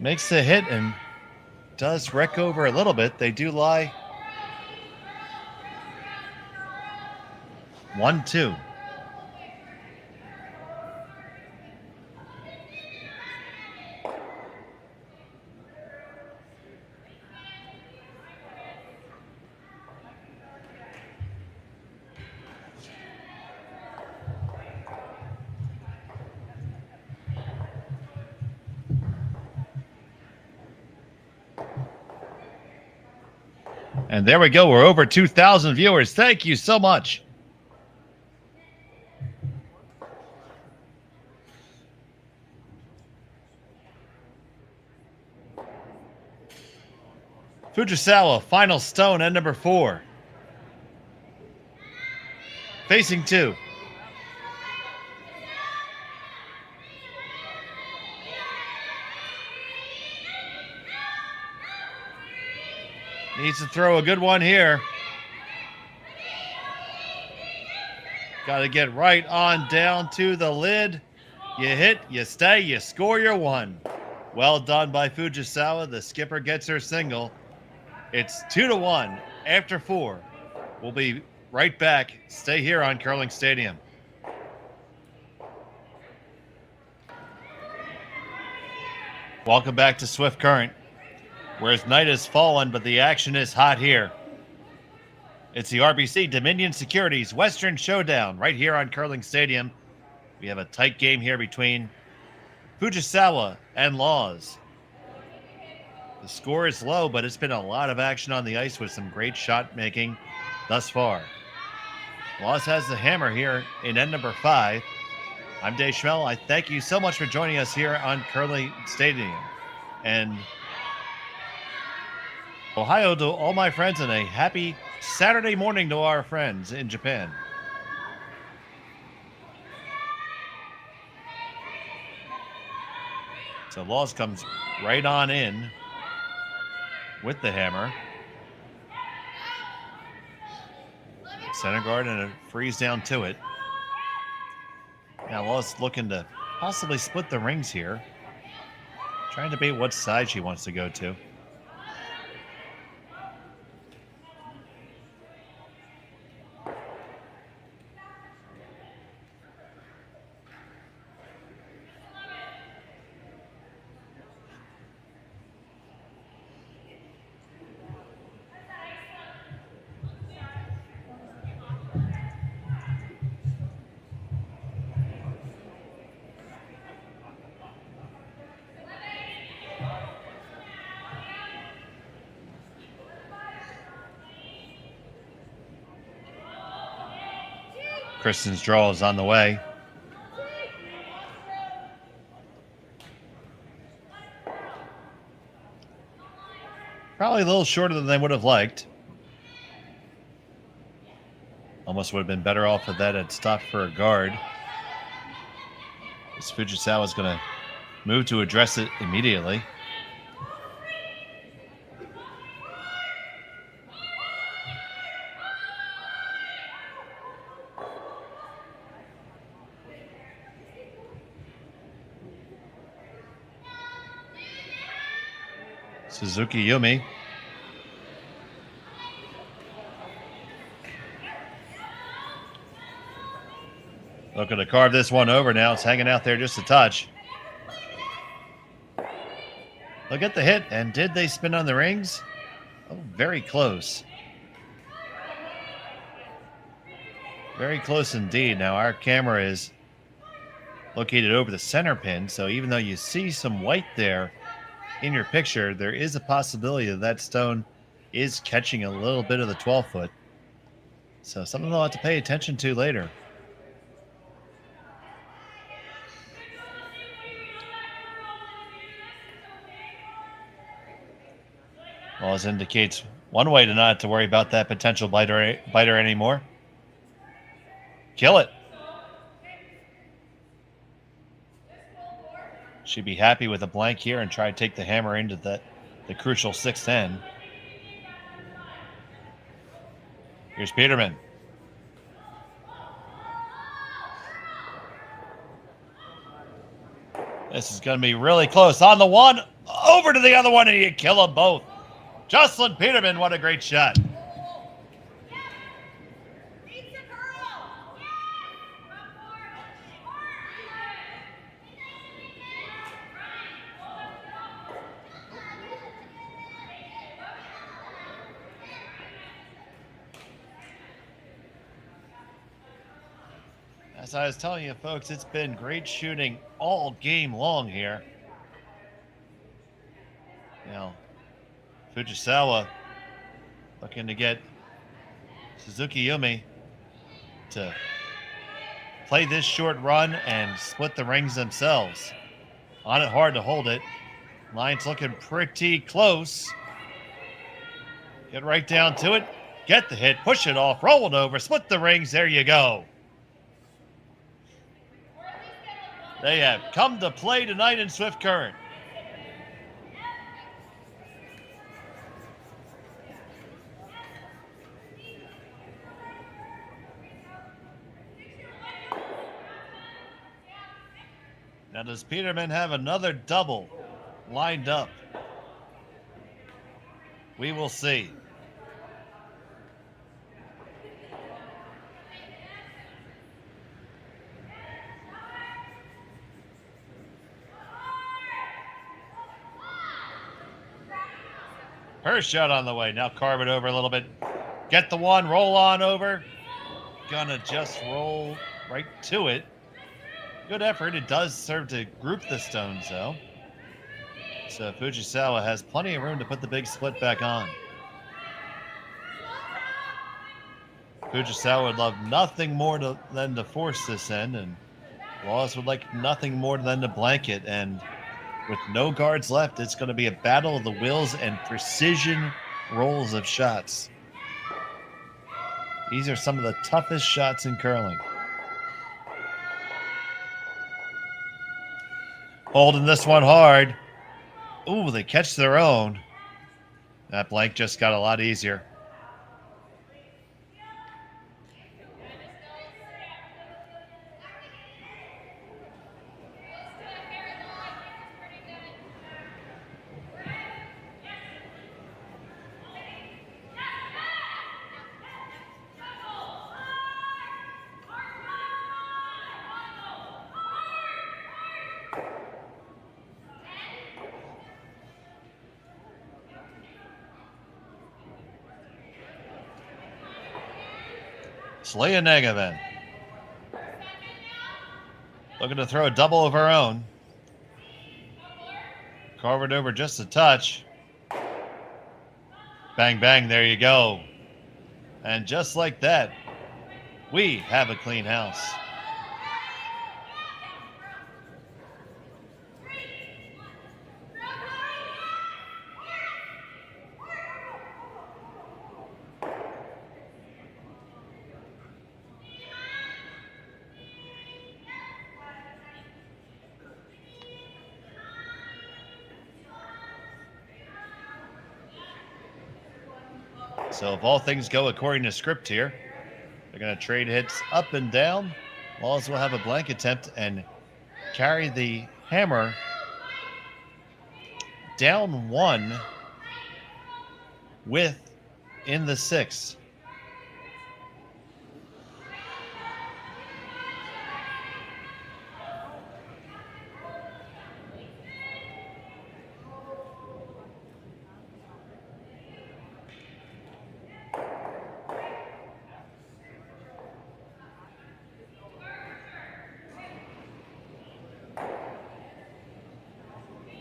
Makes the hit and does wreck over a little bit. They do lie 1-2. And there we go. We're over 2,000 viewers. Thank you so much. Fujisawa, final stone at number 4. Facing 2. Needs to throw a good one here. Got to get right on down to the lid. You hit, you stay, you score your one. Well done by Fujisawa. The skipper gets her single. It's 2-1 after 4. We'll be right back. Stay here on Curling Stadium. Welcome back to Swift Current, whereas night has fallen, but the action is hot here. It's the RBC Dominion Securities Western Showdown right here on Curling Stadium. We have a tight game here between Fujisawa and Laws. The score is low, but it's been a lot of action on the ice with some great shot making thus far. Laws has the hammer here in end number 5. I'm Dave Schmel. I thank you so much for joining us here on Curling Stadium. And Ohio to all my friends, and a happy Saturday morning to our friends in Japan. So Laws comes right on in with the hammer. Center guard and a freeze down to it. Now Laws looking to possibly split the rings here. Trying to debate what side she wants to go to. Kristen's draw is on the way. Probably a little shorter than they would have liked. Almost would have been better off if that had stopped for a guard. This Fujisawa is going to move to address it immediately. Suzuki Yumi. Looking to carve this one over now. It's hanging out there just a touch. Look at the hit. And did they spin on the rings? Oh, very close. Very close indeed. Now our camera is located over the center pin. So even though you see some white there in your picture, there is a possibility that that stone is catching a little bit of the 12-foot. So something they'll have to pay attention to later. Well, this indicates one way to not have to worry about that potential biter anymore. Kill it. She'd be happy with a blank here and try to take the hammer into the crucial 6th end. Here's Peterman. This is going to be really close. On the one, over to the other one, and you kill them both. Jocelyn Peterman, what a great shot. As I was telling you, folks, it's been great shooting all game long here. Now, Fujisawa looking to get Suzuki Yumi to play this short run and split the rings themselves. On it hard to hold it. Line's looking pretty close. Get right down to it. Get the hit. Push it off. Roll it over. Split the rings. There you go. They have come to play tonight in Swift Current. Now, does Peterman have another double lined up? We will see. Her shot on the way. Now carve it over a little bit. Get the one. Roll on over. Gonna just roll right to it. Good effort. It does serve to group the stones, though. So Fujisawa has plenty of room to put the big split back on. Fujisawa would love nothing more than to force this end, and Laws would like nothing more than to blanket. And with no guards left, it's going to be a battle of the wills and precision rolls of shots. These are some of the toughest shots in curling. Holding this one hard. Ooh, they catch their own. That blank just got a lot easier. Leah Negavan looking to throw a double of her own. Carve it over just a touch. Bang, bang, there you go. And just like that, We have a clean house. So if all things go according to script here, they're going to trade hits up and down. Laws will have a blank attempt and carry the hammer down one with in the sixth.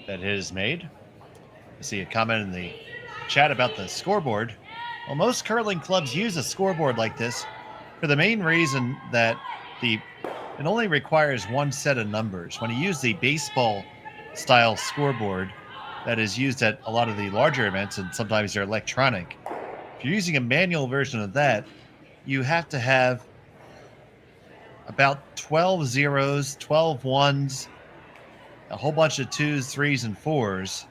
That hit is made. I see a comment in the chat about the scoreboard. Well, most curling clubs use a scoreboard like this for the main reason that it only requires one set of numbers. When you use the baseball style scoreboard that is used at a lot of the larger events, and sometimes they're electronic, if you're using a manual version of that, you have to have about 12 zeros, 12 ones, a whole bunch of 2s, 3s, and 4s.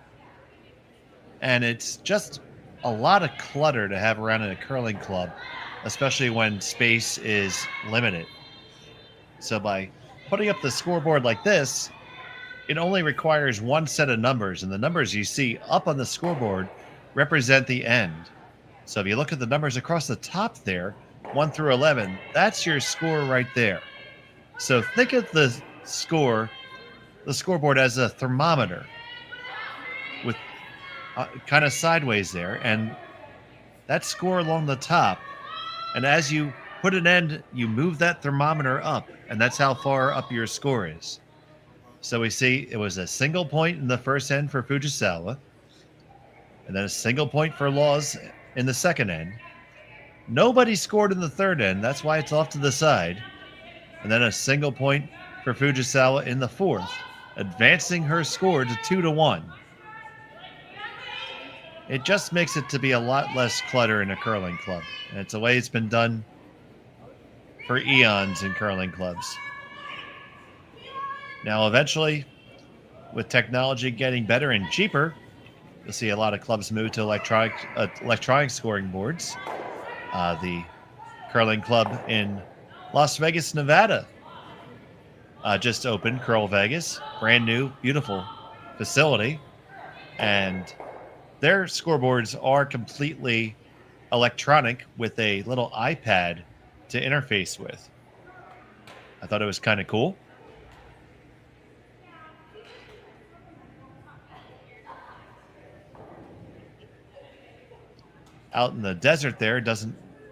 And it's just a lot of clutter to have around in a curling club, especially when space is limited. So by putting up the scoreboard like this, it only requires one set of numbers, and the numbers you see up on the scoreboard represent the end. So if you look at the numbers across the top there, 1 through 11, that's your score right there. So think of the scoreboard as a thermometer with kind of sideways there, and that score along the top. And as you put an end, you move that thermometer up, and that's how far up your score is. So we see it was a single point in the first end for Fujisawa, and then a single point for Laws in the second end. Nobody scored in the third end. That's why it's off to the side. And then a single point for Fujisawa in the fourth, advancing her score to 2-1. It just makes it to be a lot less clutter in a curling club. And it's the way it's been done for eons in curling clubs. Now, eventually, with technology getting better and cheaper, you'll see a lot of clubs move to electronic scoring boards. The curling club in Las Vegas, Nevada just opened, Curl Vegas. Brand new, beautiful facility. And their scoreboards are completely electronic with a little iPad to interface with. I thought it was kind of cool. Out in the desert there,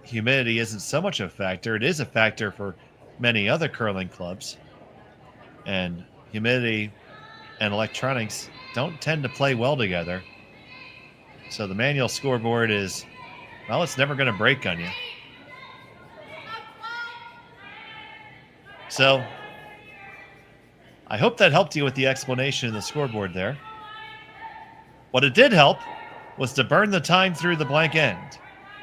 humidity isn't so much a factor. It is a factor for many other curling clubs. And humidity and electronics don't tend to play well together. So the manual scoreboard is, well, it's never going to break on you. So I hope that helped you with the explanation of the scoreboard there. What it did help was to burn the time through the blank end.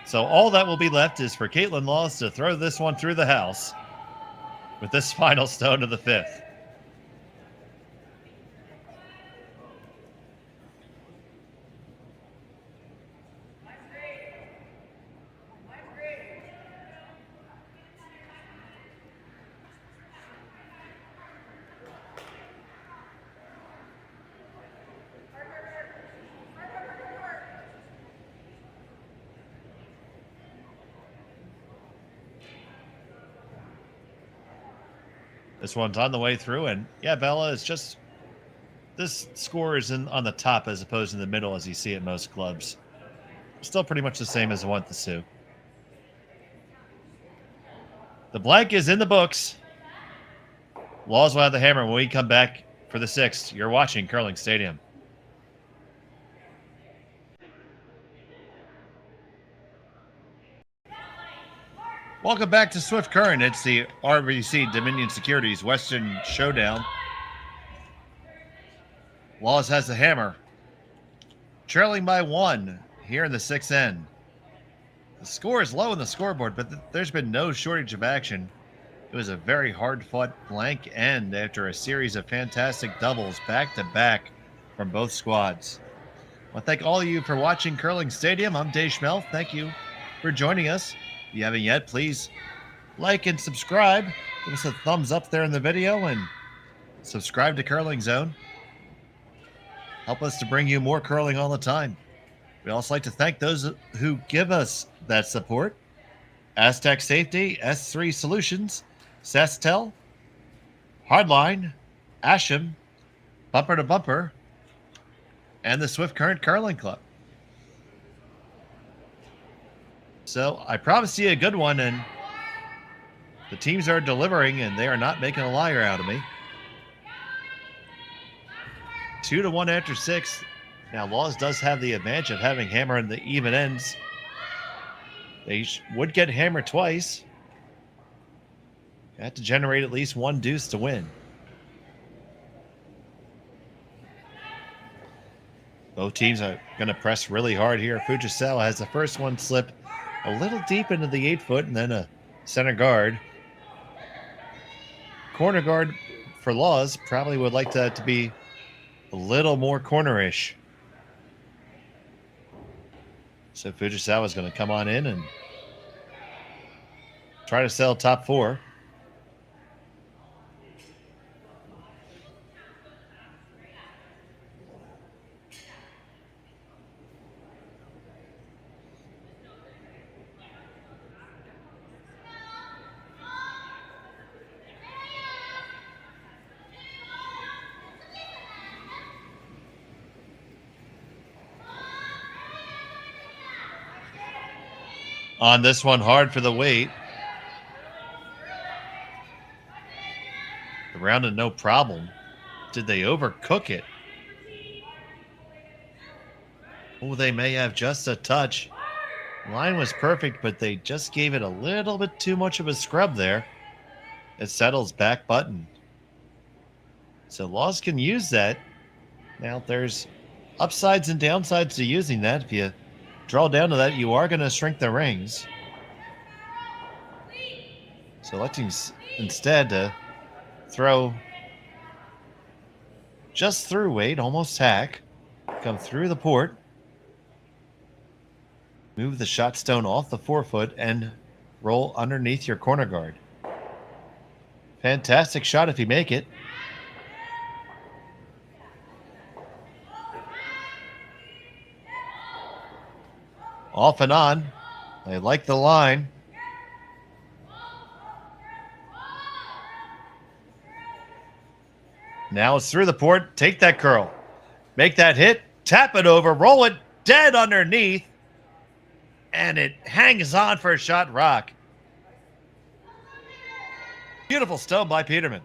So all that will be left is for Kaitlyn Laws to throw this one through the house with this final stone of the fifth. This one's on the way through, and yeah, Bella, it's just this score is on the top as opposed to the middle as you see at most clubs. Still pretty much the same as the one at the Sioux. The blank is in the books. Laws will have the hammer when we come back for the sixth. You're watching Curling Stadium. Welcome back to Swift Current. It's the RBC Dominion Securities Western Showdown. Laws has the hammer, trailing by 1 here in the 6th end. The score is low in the scoreboard, but there's been no shortage of action. It was a very hard-fought blank end after a series of fantastic doubles back-to-back from both squads. I want to thank all of you for watching Curling Stadium. I'm Dave Schmel. Thank you for joining us. If you haven't yet, please like and subscribe. Give us a thumbs up there in the video and subscribe to Curling Zone. Help us to bring you more curling all the time. We also like to thank those who give us that support. Aztec Safety, S3 Solutions, Sasktel, Hardline, Asham, Bumper to Bumper, and the Swift Current Curling Club. So I promised you a good one, and the teams are delivering, and they are not making a liar out of me. 2-1 after 6. Now, Laws does have the advantage of having hammer in the even ends. They would get hammered twice. You have to generate at least one deuce to win. Both teams are going to press really hard here. Fujisawa has the first one slip a little deep into the 8-foot and then a center guard. Corner guard for Laws probably would like that to be a little more cornerish. So Fujisawa is going to come on in and try to sell top 4. On this one, hard for the weight. The round and no problem. Did they overcook it? Oh, they may have just a touch. Line was perfect, but they just gave it a little bit too much of a scrub there. It settles back button. So Laws can use that. Now there's upsides and downsides to using that. If you draw down to that, you are going to shrink the rings. So electing instead to throw just through weight, almost hack, come through the port, move the shot stone off the 4-foot, and roll underneath your corner guard. Fantastic shot if you make it. Off and on. They like the line. Now it's through the port. Take that curl. Make that hit. Tap it over. Roll it dead underneath. And it hangs on for a shot rock. Beautiful stone by Peterman.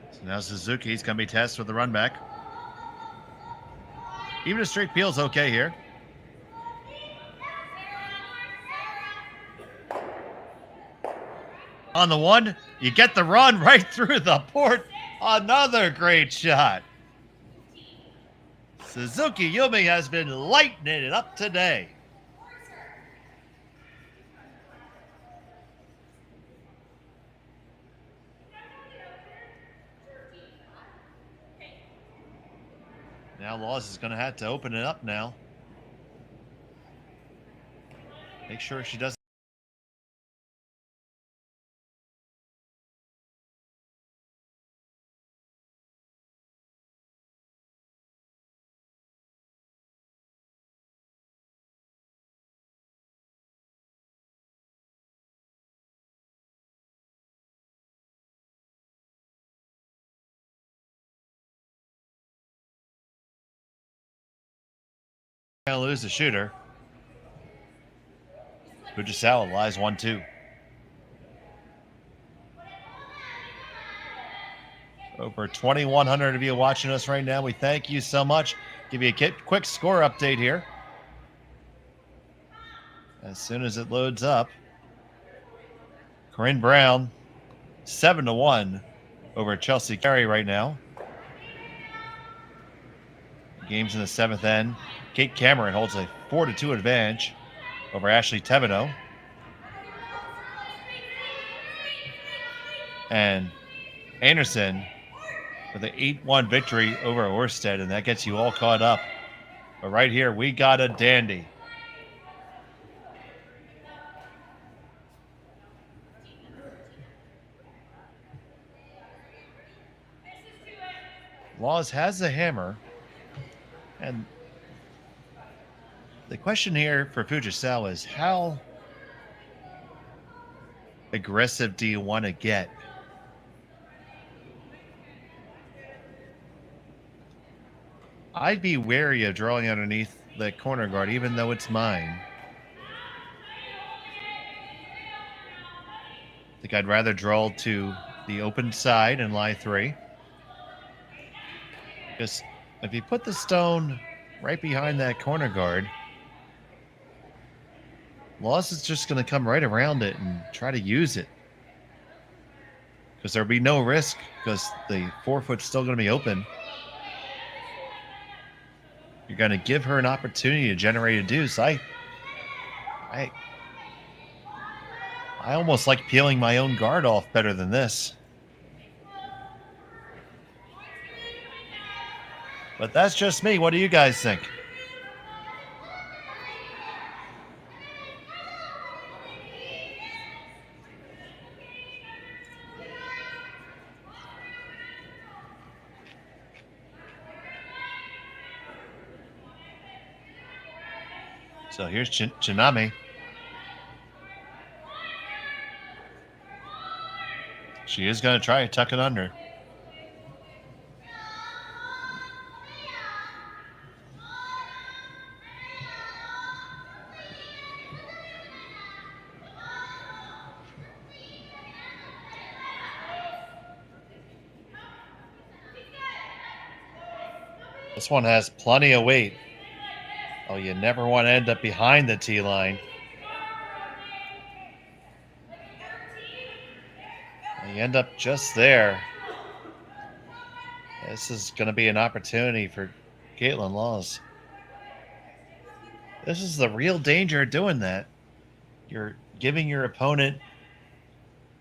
So now Suzuki's going to be tested with the run back. Even a straight peel's okay here. On the one, you get the run right through the port. Another great shot. Suzuki Yumi has been lighting it up today. Now Laws is going to have to open it up now. Make sure she doesn't. Gonna lose the shooter. Fujisawa lies 1-2. Over 2,100 of you watching us right now. We thank you so much. Give you a quick score update here. As soon as it loads up. Corinne Brown, 7-1 over Chelsea Carey right now. Game's in the 7th end. Kate Cameron holds a 4-2 advantage over Ashley Tebino. And Anderson with an 8-1 victory over Orsted, and that gets you all caught up. But right here, we got a dandy. Laws has the hammer, and the question here for Fujisawa is how aggressive do you want to get? I'd be wary of drawing underneath the corner guard, even though it's mine. I think I'd rather draw to the open side and lie 3. Because if you put the stone right behind that corner guard, Laws is just going to come right around it and try to use it. Because there'll be no risk because the 4-foot's still going to be open. You're going to give her an opportunity to generate a deuce. I almost like peeling my own guard off better than this. But that's just me. What do you guys think? So here's Kitmami. She is going to try to tuck it under. This one has plenty of weight. Oh, you never want to end up behind the tee line. You end up just there. This is going to be an opportunity for Kaitlyn Laws. This is the real danger of doing that. You're giving your opponent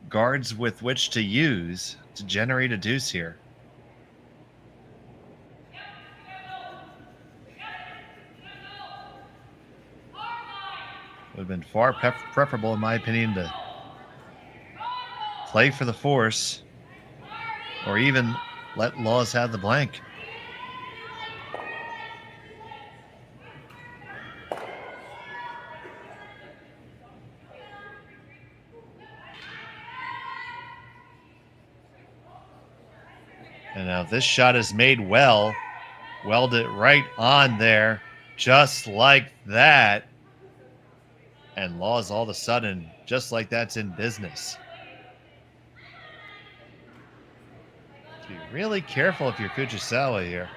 guards with which to use to generate a deuce here. Would have been far preferable, in my opinion, to play for the force or even let Laws have the blank. And now this shot is made well. Weld it right on there, just like that. And Laws all of a sudden, just like that's in business. Be really careful if you're Fujisawa here.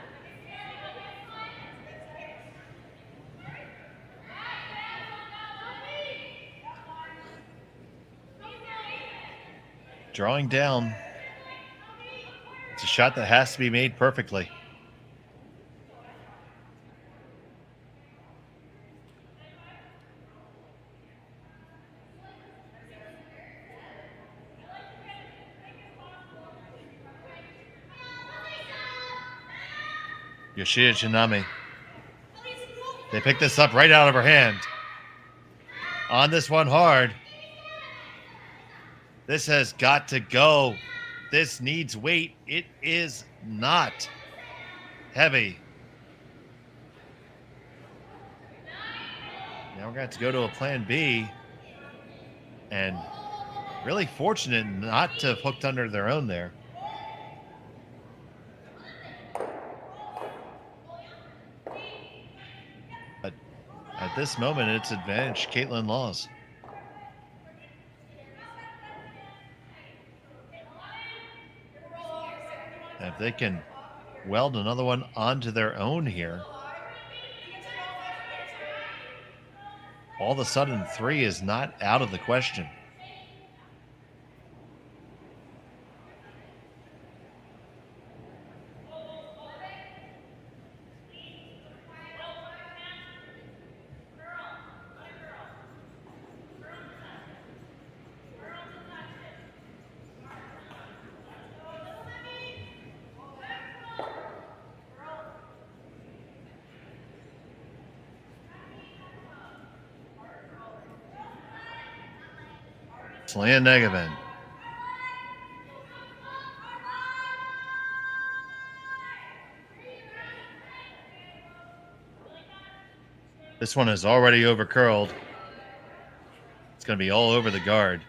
Drawing down. It's a shot that has to be made perfectly. Yoshida Kitmami. They pick this up right out of her hand. On this one hard. This has got to go. This needs weight. It is not heavy. Now we're going to have to go to a plan B. And really fortunate not to have hooked under their own there. But At this moment, it's advantage Kaitlyn Laws. If they can weld another one onto their own here, all of a sudden 3 is not out of the question. Slan Negavan. This one is already over curled. It's going to be all over the guard.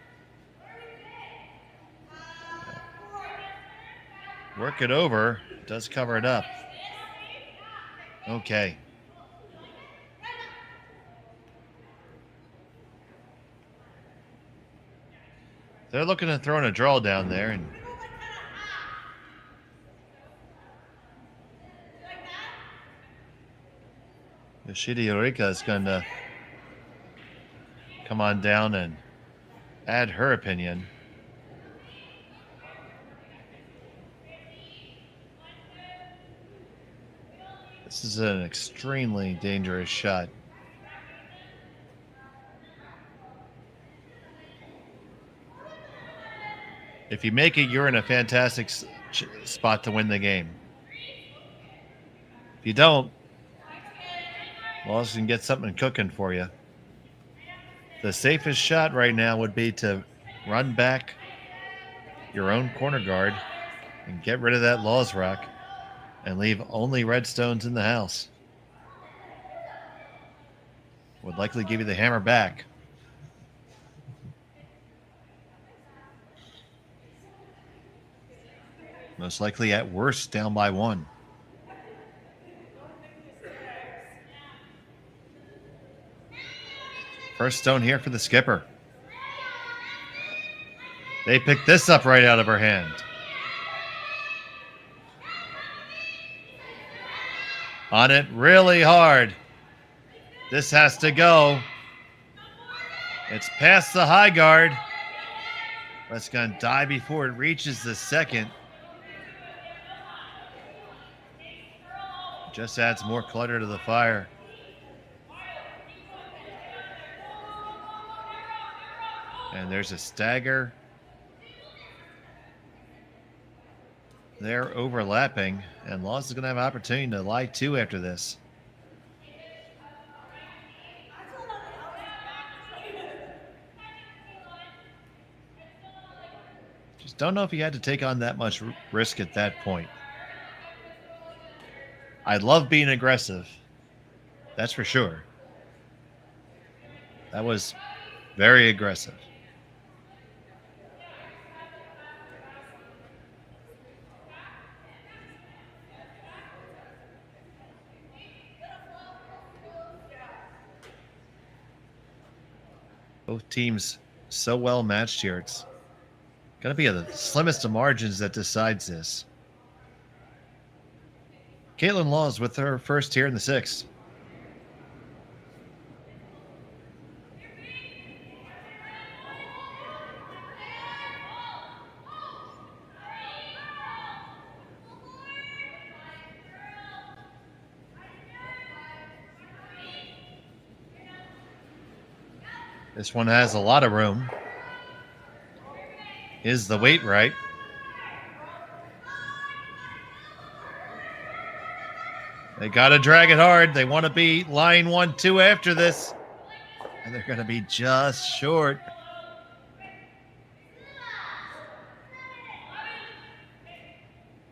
Work it over. Does cover it up. Okay. They're looking at throwing a draw down there, and Yoshida Eureka is going to come on down and add her opinion. This is an extremely dangerous shot. If you make it, you're in a fantastic spot to win the game. If you don't, Laws can get something cooking for you. The safest shot right now would be to run back your own corner guard and get rid of that Laws rock and leave only redstones in the house. Would likely give you the hammer back. Most likely at worst down by 1. First stone here for the skipper. They picked this up right out of her hand. On it really hard. This has to go. It's past the high guard. But it's going to die before it reaches the second. Just adds more clutter to the fire. And there's a stagger. They're overlapping, and Laws is going to have an opportunity to lie 2 after this. Just don't know if he had to take on that much risk at that point. I love being aggressive. That's for sure. That was very aggressive. Both teams so well matched here. It's going to be the slimmest of margins that decides this. Kaitlyn Laws with her first here in the 6th. This one has a lot of room. Is the weight right? They got to drag it hard. They want to be line 1-2 after this. And they're going to be just short.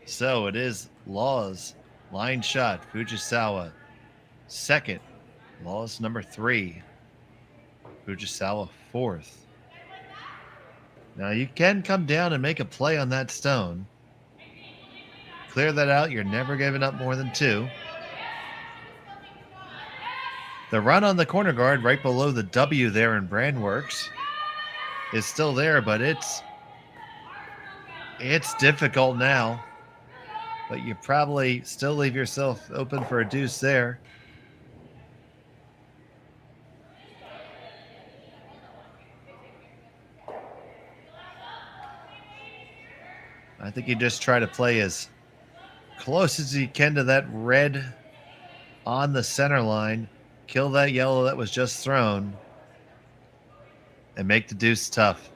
So it is Laws, line shot, Fujisawa. Second, Laws number 3. Fujisawa 4th. Now you can come down and make a play on that stone. Clear that out. You're never giving up more than 2. The run on the corner guard right below the W there in Brandworks is still there, but it's difficult now. But you probably still leave yourself open for a deuce there. I think you just try to play as close as you can to that red on the center line, kill that yellow that was just thrown, and make the deuce tough.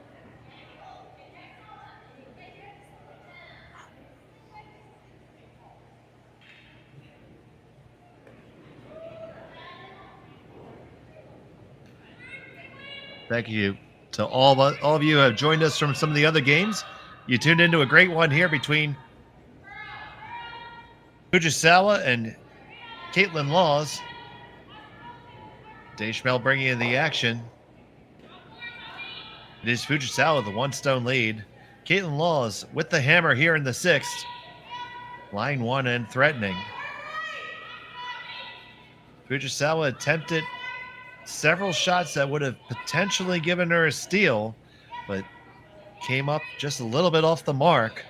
Thank you to all of you who have joined us from some of the other games. You tuned into a great one here between Fujisawa and Kaitlyn Laws. Dave Schmel bringing in the action. It is Fujisawa, the one-stone lead. Kaitlyn Laws with the hammer here in the sixth. Line one and threatening. Fujisawa attempted several shots that would have potentially given her a steal, but came up just a little bit off the mark.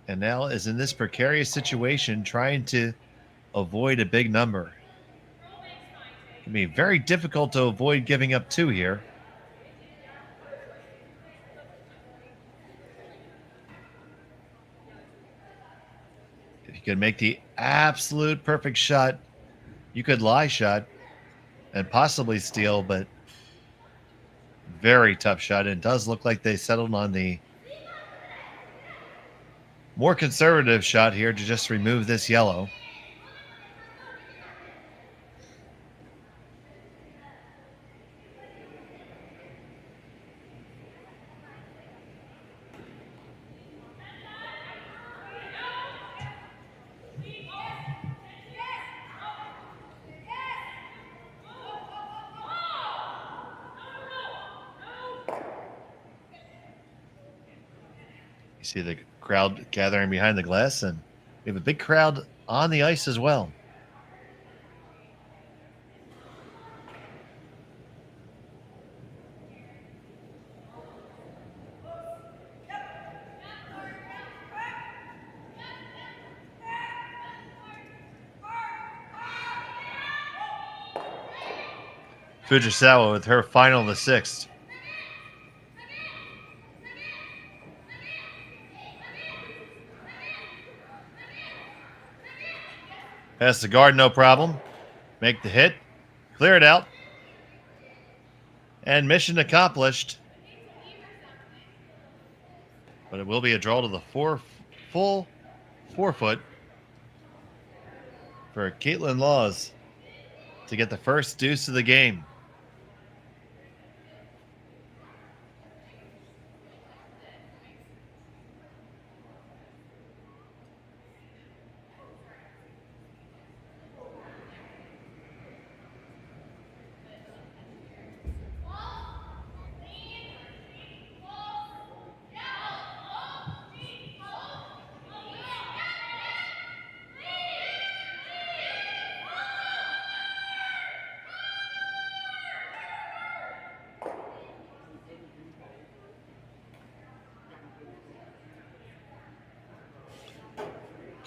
And now is in this precarious situation trying to avoid a big number. It can be very difficult to avoid giving up two here. If you could make the absolute perfect shot, you could lie shot and possibly steal, but very tough shot. It does look like they settled on the more conservative shot here to just remove this yellow. You see the crowd gathering behind the glass, and we have a big crowd on the ice as well. Fujisawa with her final, the sixth. Pass the guard, no problem. Make the hit. Clear it out. And mission accomplished. But it will be a draw to the full 4 foot for Kaitlyn Laws to get the first deuce of the game.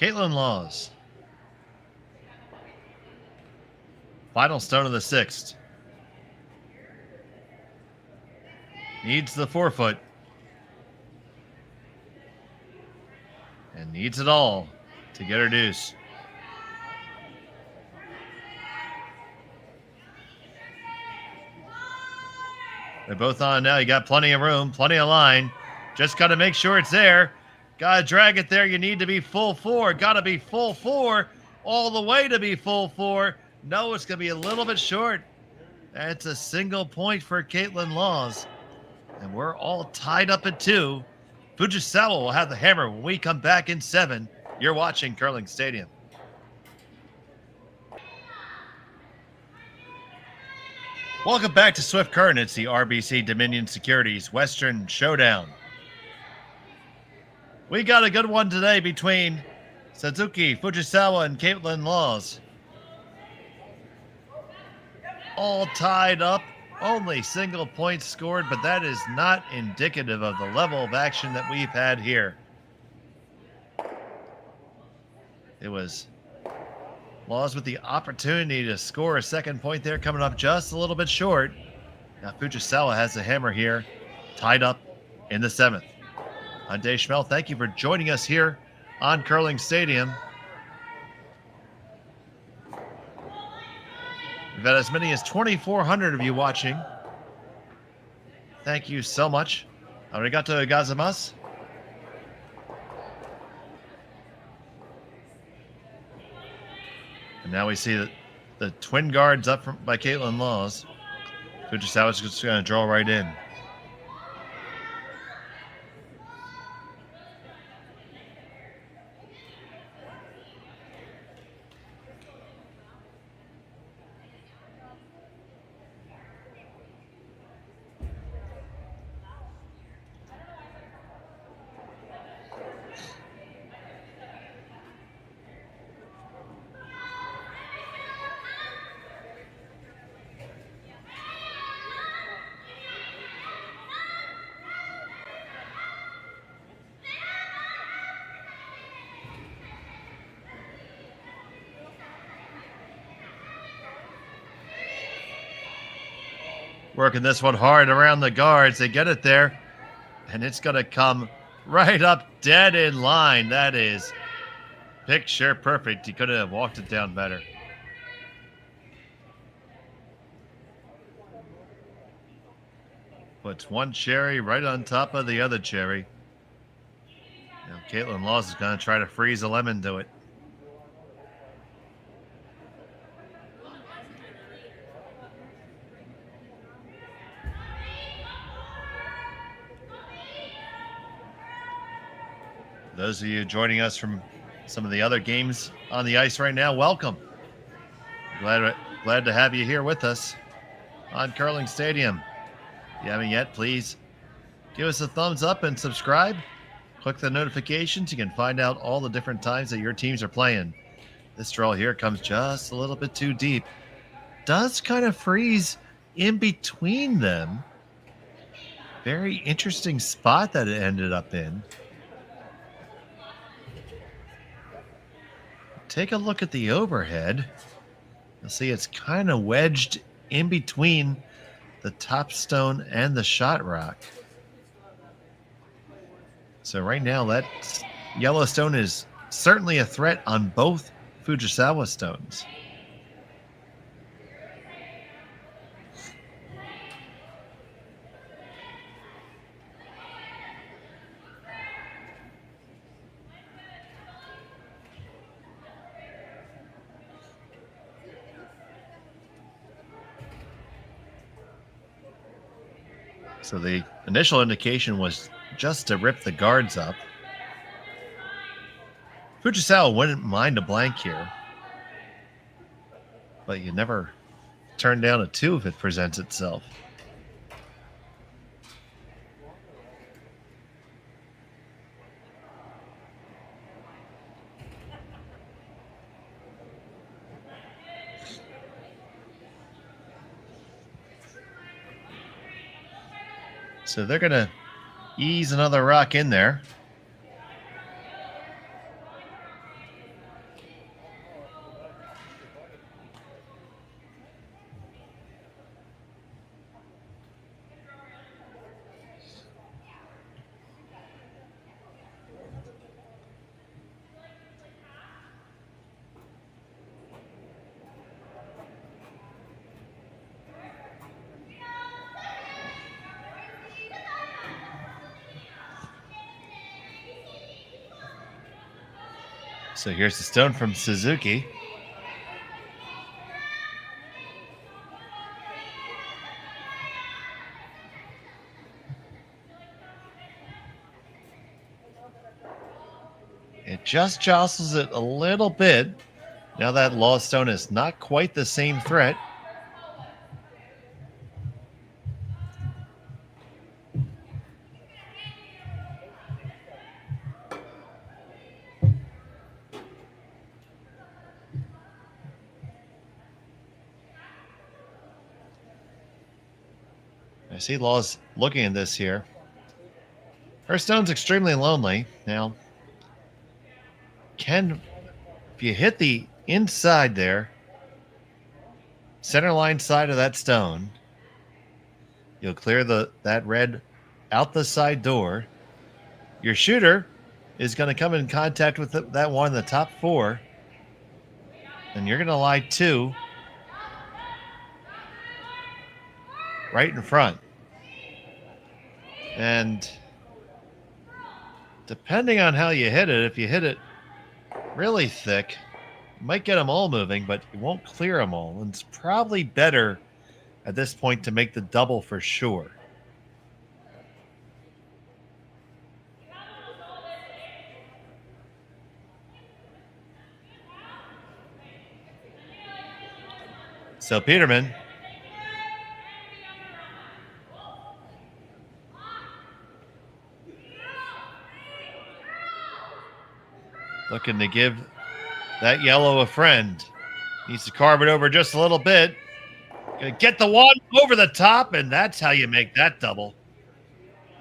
Kaitlyn Laws. Final stone of the sixth. Needs the 4 foot. And needs it all to get her deuce. They're both on now. You got plenty of room, plenty of line. Just got to make sure it's there. Got to drag it there. You need to be full 4. Got to be full 4 all the way to be full 4. No, it's going to be a little bit short. That's a single point for Kaitlyn Laws. And we're all tied up at 2. Fujisawa will have the hammer when we come back in 7. You're watching Curling Stadium. Welcome back to Swift Current. It's the RBC Dominion Securities Western Showdown. We got a good one today between Satsuki Fujisawa and Kaitlyn Laws. all tied up. Only single points scored, but that is not indicative of the level of action that we've had here. It was Laws with the opportunity to score a second point there, coming up just a little bit short. Now Fujisawa has the hammer here, tied up in the 7th. I'm Dave Schmel. Thank you for joining us here on Curling Stadium. We've had as many as 2,400 of you watching. Thank you so much. Arigato gozaimasu. And now we see that the twin guards up by Kaitlyn Laws. Fujisawa's just going to draw right in. Working this one hard around the guards. They get it there. And it's going to come right up dead in line. That is picture perfect. He couldn't have walked it down better. Puts one cherry right on top of the other cherry. Now Kaitlyn Laws is going to try to freeze a lemon to it. Those of you joining us from some of the other games on the ice right now, welcome. Glad to have you here with us on Curling Stadium. If you haven't yet, please give us a thumbs up and subscribe. Click the notifications. You can find out all the different times that your teams are playing. This draw here comes just a little bit too deep. Does kind of freeze in between them. Very interesting spot that it ended up in. Take a look at the overhead. You'll see it's kind of wedged in between the top stone and the shot rock. So right now that yellow stone is certainly a threat on both Fujisawa stones. So the initial indication was just to rip the guards up. Fujisawa wouldn't mind a blank here, but you never turn down a 2 if it presents itself. So they're going to ease another rock in there. So here's the stone from Suzuki. It just jostles it a little bit. Now that lost stone is not quite the same threat. see Laws looking at this here. Her stone's extremely lonely. Now, if you hit the inside there, center line side of that stone, you'll clear that red out the side door. Your shooter is going to come in contact with that one in the top 4, and you're going to lie 2 right in front. And depending on how you hit it, if you hit it really thick, you might get them all moving, but you won't clear them all. And it's probably better at this point to make the double for sure. So Peterman looking to give that yellow a friend. Needs to carve it over just a little bit. Gonna get the one over the top, and that's how you make that double.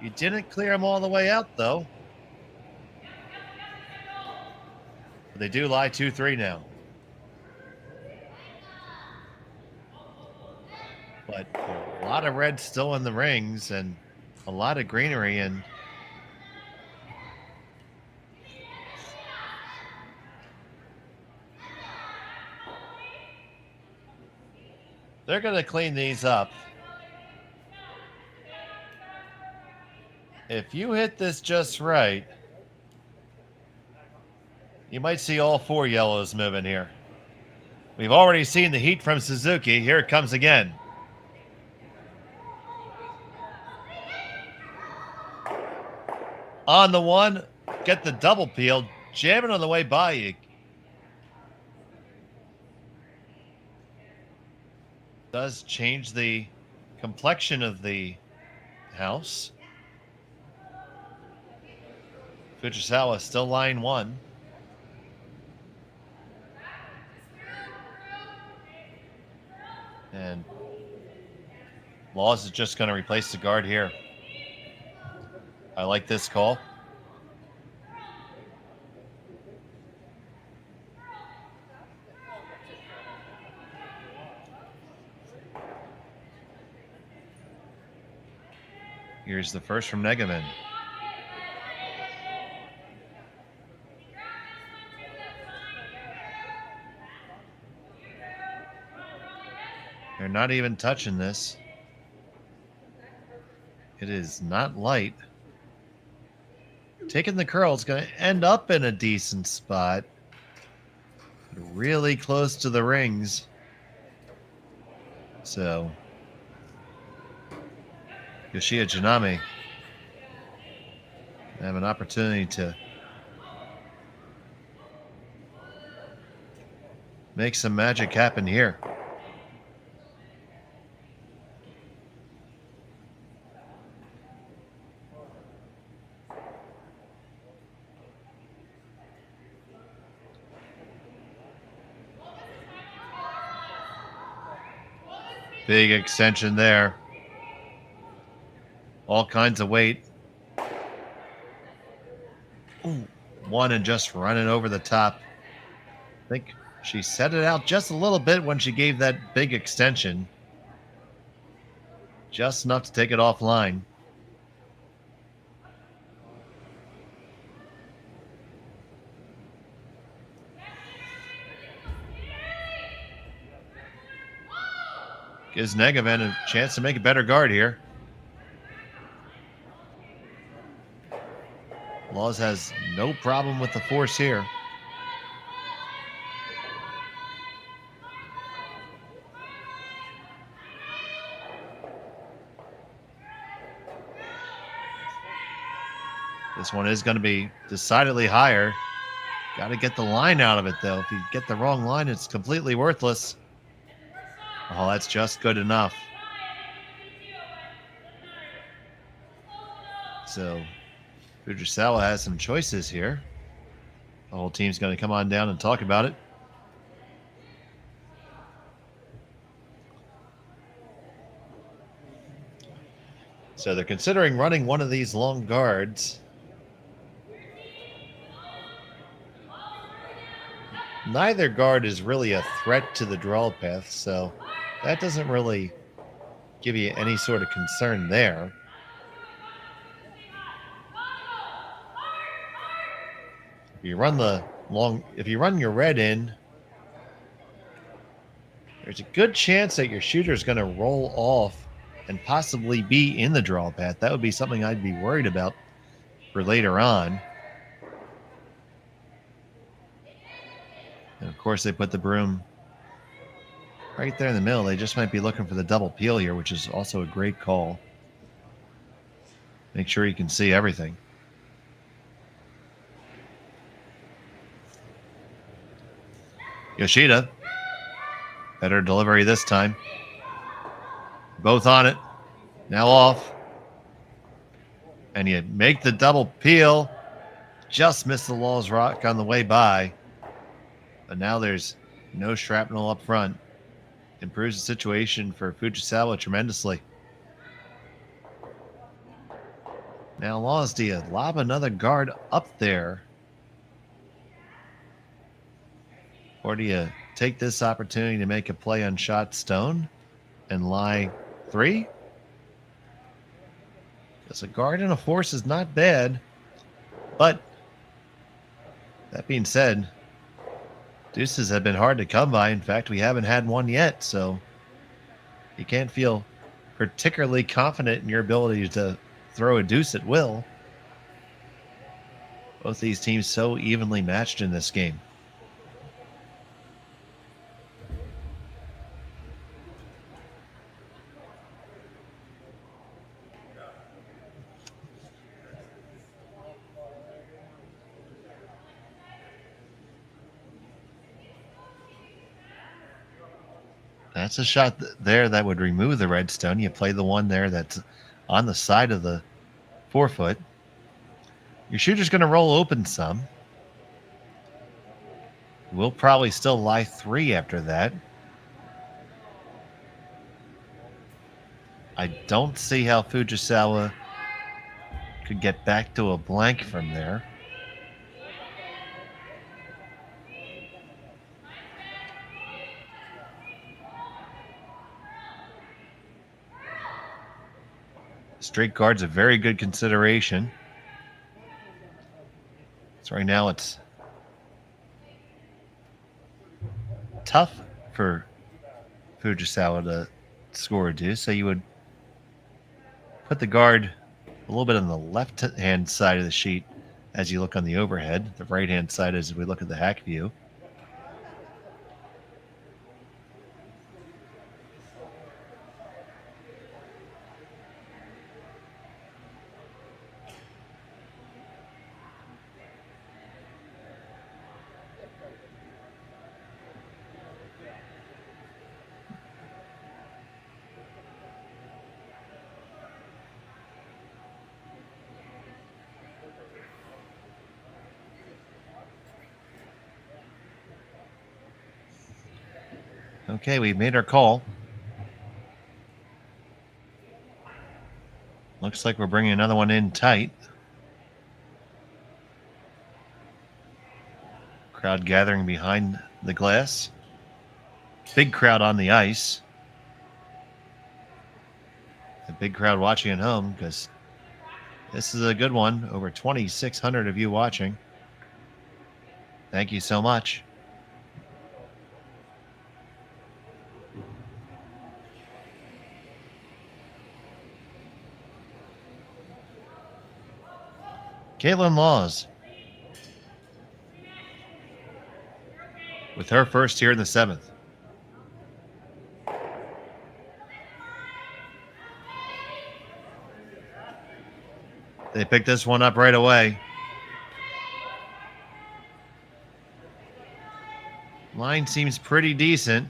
You didn't clear them all the way out, though. But they do lie 2-3 now. But a lot of red still in the rings and a lot of greenery, and they're going to clean these up. If you hit this just right, you might see all 4 yellows moving here. We've already seen the heat from Suzuki. Here it comes again. On the one, get the double peel, jam it on the way by you. Does change the complexion of the house. Fujisawa still line 1. And Laws is just going to replace the guard here. I like this call. Here's the first from Negaman. They're not even touching this. It is not light. Taking the curl is going to end up in a decent spot. Really close to the rings. So Yoshia Janami have an opportunity to make some magic happen here. Big extension there. All kinds of weight. Ooh, one and just running over the top. I think she set it out just a little bit when she gave that big extension. Just enough to take it offline. Gives Negavan a chance to make a better guard here. Laws has no problem with the force here. This one is going to be decidedly higher. Got to get the line out of it, though. If you get the wrong line, it's completely worthless. Oh, that's just good enough. So Fujisawa has some choices here. The whole team's going to come on down and talk about it. So they're considering running one of these long guards. Neither guard is really a threat to the draw path, so that doesn't really give you any sort of concern there. If you run your red in, there's a good chance that your shooter is going to roll off and possibly be in the draw path. That would be something I'd be worried about for later on. And of course, they put the broom right there in the middle. They just might be looking for the double peel here, which is also a great call. Make sure you can see everything. Yoshida. Better delivery this time. Both on it. Now off. And you make the double peel. Just missed the Law's rock on the way by. But now there's no shrapnel up front. Improves the situation for Fujisawa tremendously. Now Laws, do you lob another guard up there? Or do you take this opportunity to make a play on shot stone and lie 3? Because a guard and a force is not bad. But that being said, deuces have been hard to come by. In fact, we haven't had one yet, so you can't feel particularly confident in your ability to throw a deuce at will. Both these teams so evenly matched in this game. That's a shot there that would remove the red stone. You play the one there that's on the side of the 4-foot. Your shooter's going to roll open some. We'll probably still lie 3 after that. I don't see how Fujisawa could get back to a blank from there. Straight guard's a very good consideration. So right now it's tough for Fujisawa to score a deuce. So you would put the guard a little bit on the left-hand side of the sheet as you look on the overhead. The right-hand side as we look at the hack view. Okay, we've made our call. Looks like we're bringing another one in tight. Crowd gathering behind the glass. Big crowd on the ice. A big crowd watching at home because this is a good one. Over 2,600 of you watching. Thank you so much. Kaitlyn Laws with her first here in the 7th. They picked this one up right away. Line seems pretty decent.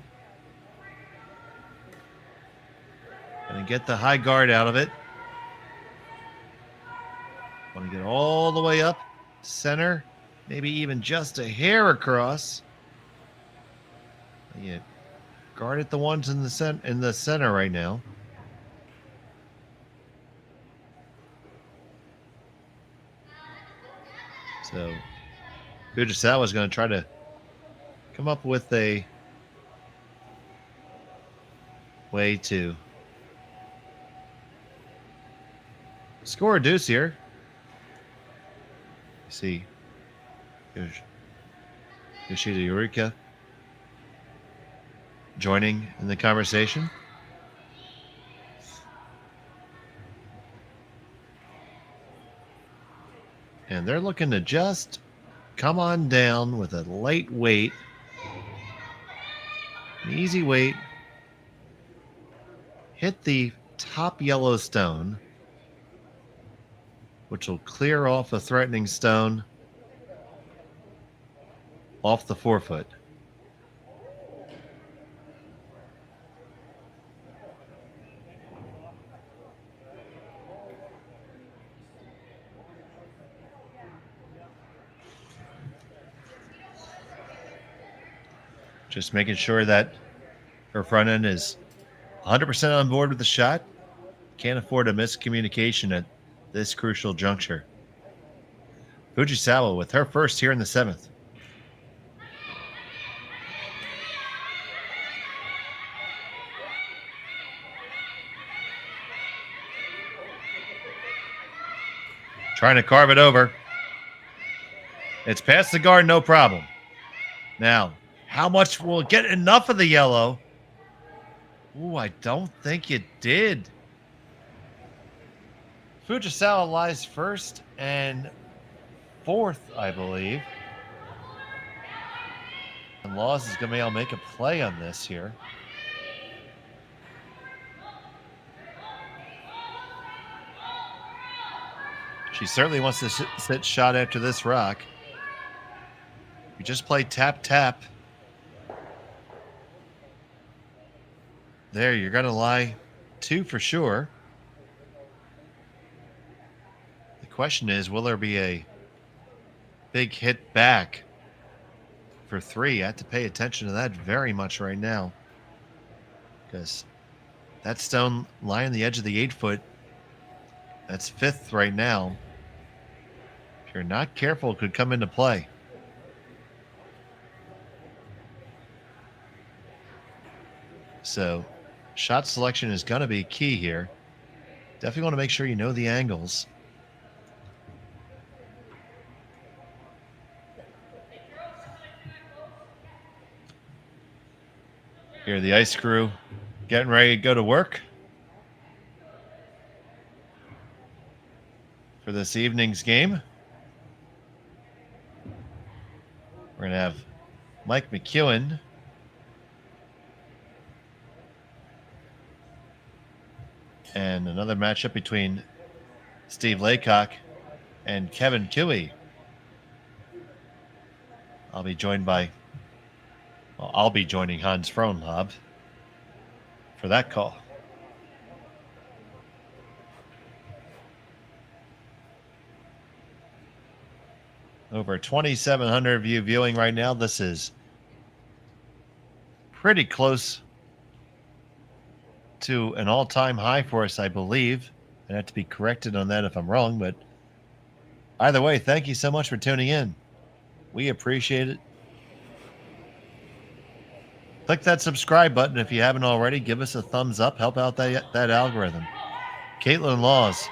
Gonna get the high guard out of it. Want to get all the way up center, maybe even just a hair across. Yeah, guard at the ones in the center right now. So Fujisawa is going to try to come up with a way to score a deuce here. You see Yoshida Eureka joining in the conversation. And they're looking to just come on down with a light weight, an easy weight, hit the top yellow stone, which will clear off a threatening stone off the forefoot. Just making sure that her front end is 100% on board with the shot. Can't afford a miscommunication at this crucial juncture. Fujisawa with her first here in the 7th. Trying to carve it over. It's past the guard, no problem. Now, how much will it get enough of the yellow? Ooh, I don't think it did. Fujisawa lies first and 4th, I believe. And Laws is going to be able to make a play on this here. She certainly wants to sit shot after this rock. You just play tap-tap. There, you're going to lie 2 for sure. The question is, will there be a big hit back for 3? I have to pay attention to that very much right now. Because that stone lying on the edge of the 8-foot, that's 5th right now. If you're not careful, it could come into play. So shot selection is going to be key here. Definitely want to make sure you know the angles. Here, the ice crew getting ready to go to work for this evening's game. We're going to have Mike McEwen and another matchup between Steve Laycock and Kevin Cooey. I'll be joined by, well, I'll be joining Hans Frohnlob for that call. Over 2,700 of you viewing right now. This is pretty close to an all-time high for us, I believe. I have to be corrected on that if I'm wrong, but either way, thank you so much for tuning in. We appreciate it. Click that subscribe button if you haven't already. Give us a thumbs up. Help out that algorithm. Kaitlyn Laws.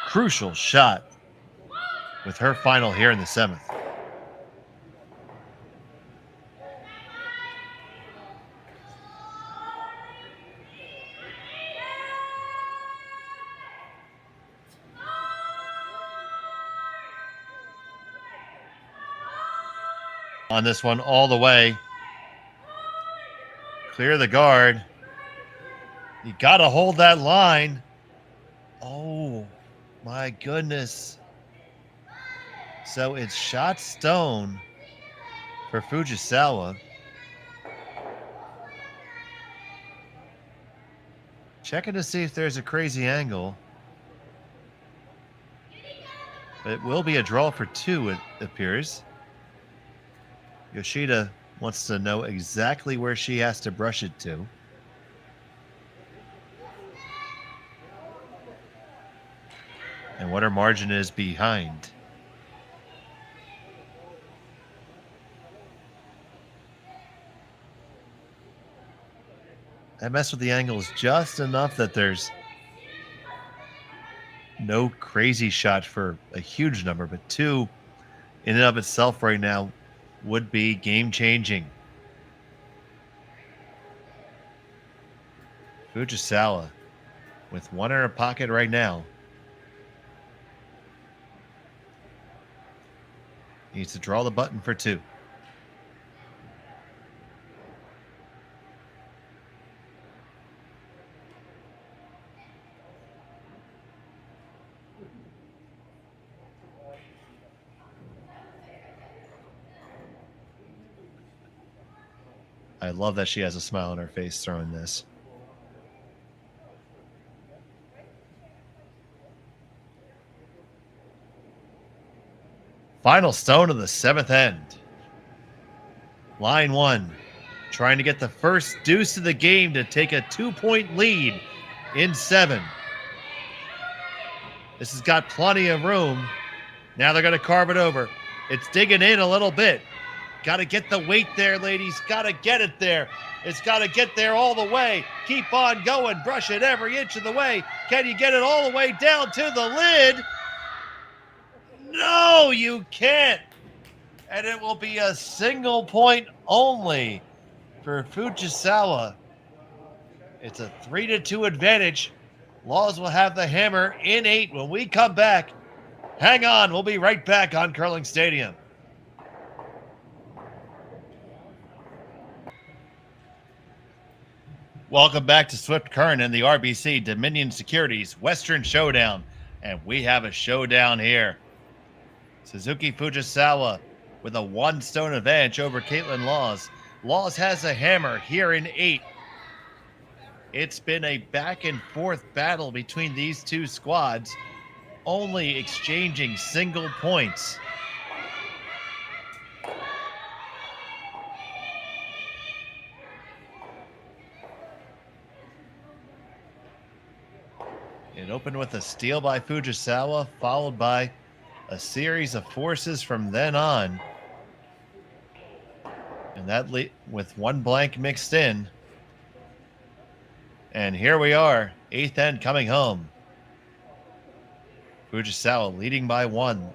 Crucial shot with her final here in the 7th. On this one all the way. Clear the guard. You got to hold that line. Oh, my goodness. So it's shot stone for Fujisawa. Checking to see if there's a crazy angle. But it will be a draw for 2, it appears. Yoshida wants to know exactly where she has to brush it to. And what her margin is behind. That mess with the angles just enough that there's no crazy shot for a huge number, but 2 in and of itself right now would be game-changing. Fujisawa with 1 in her pocket right now. Needs to draw the button for 2. I love that she has a smile on her face throwing this. Final stone of the 7th end. Line 1, trying to get the first deuce of the game to take a 2-point lead in 7. This has got plenty of room. Now they're going to carve it over. It's digging in a little bit. Got to get the weight there, ladies. Got to get it there. It's got to get there all the way. Keep on going. Brush it every inch of the way. Can you get it all the way down to the lid? No, you can't. And it will be a single point only for Fujisawa. It's a 3-2 advantage. Laws will have the hammer in 8 when we come back. Hang on, we'll be right back on Curling Stadium. Welcome back to Swift Current and the RBC Dominion Securities Western Showdown. And we have a showdown here. Satsuki Fujisawa with a 1-stone advantage over Kaitlyn Laws. Laws has a hammer here in 8. It's been a back and forth battle between these two squads, only exchanging single points. It opened with a steal by Fujisawa, followed by a series of forces from then on. And that with 1 blank mixed in. And here we are, 8th end coming home. Fujisawa leading by 1.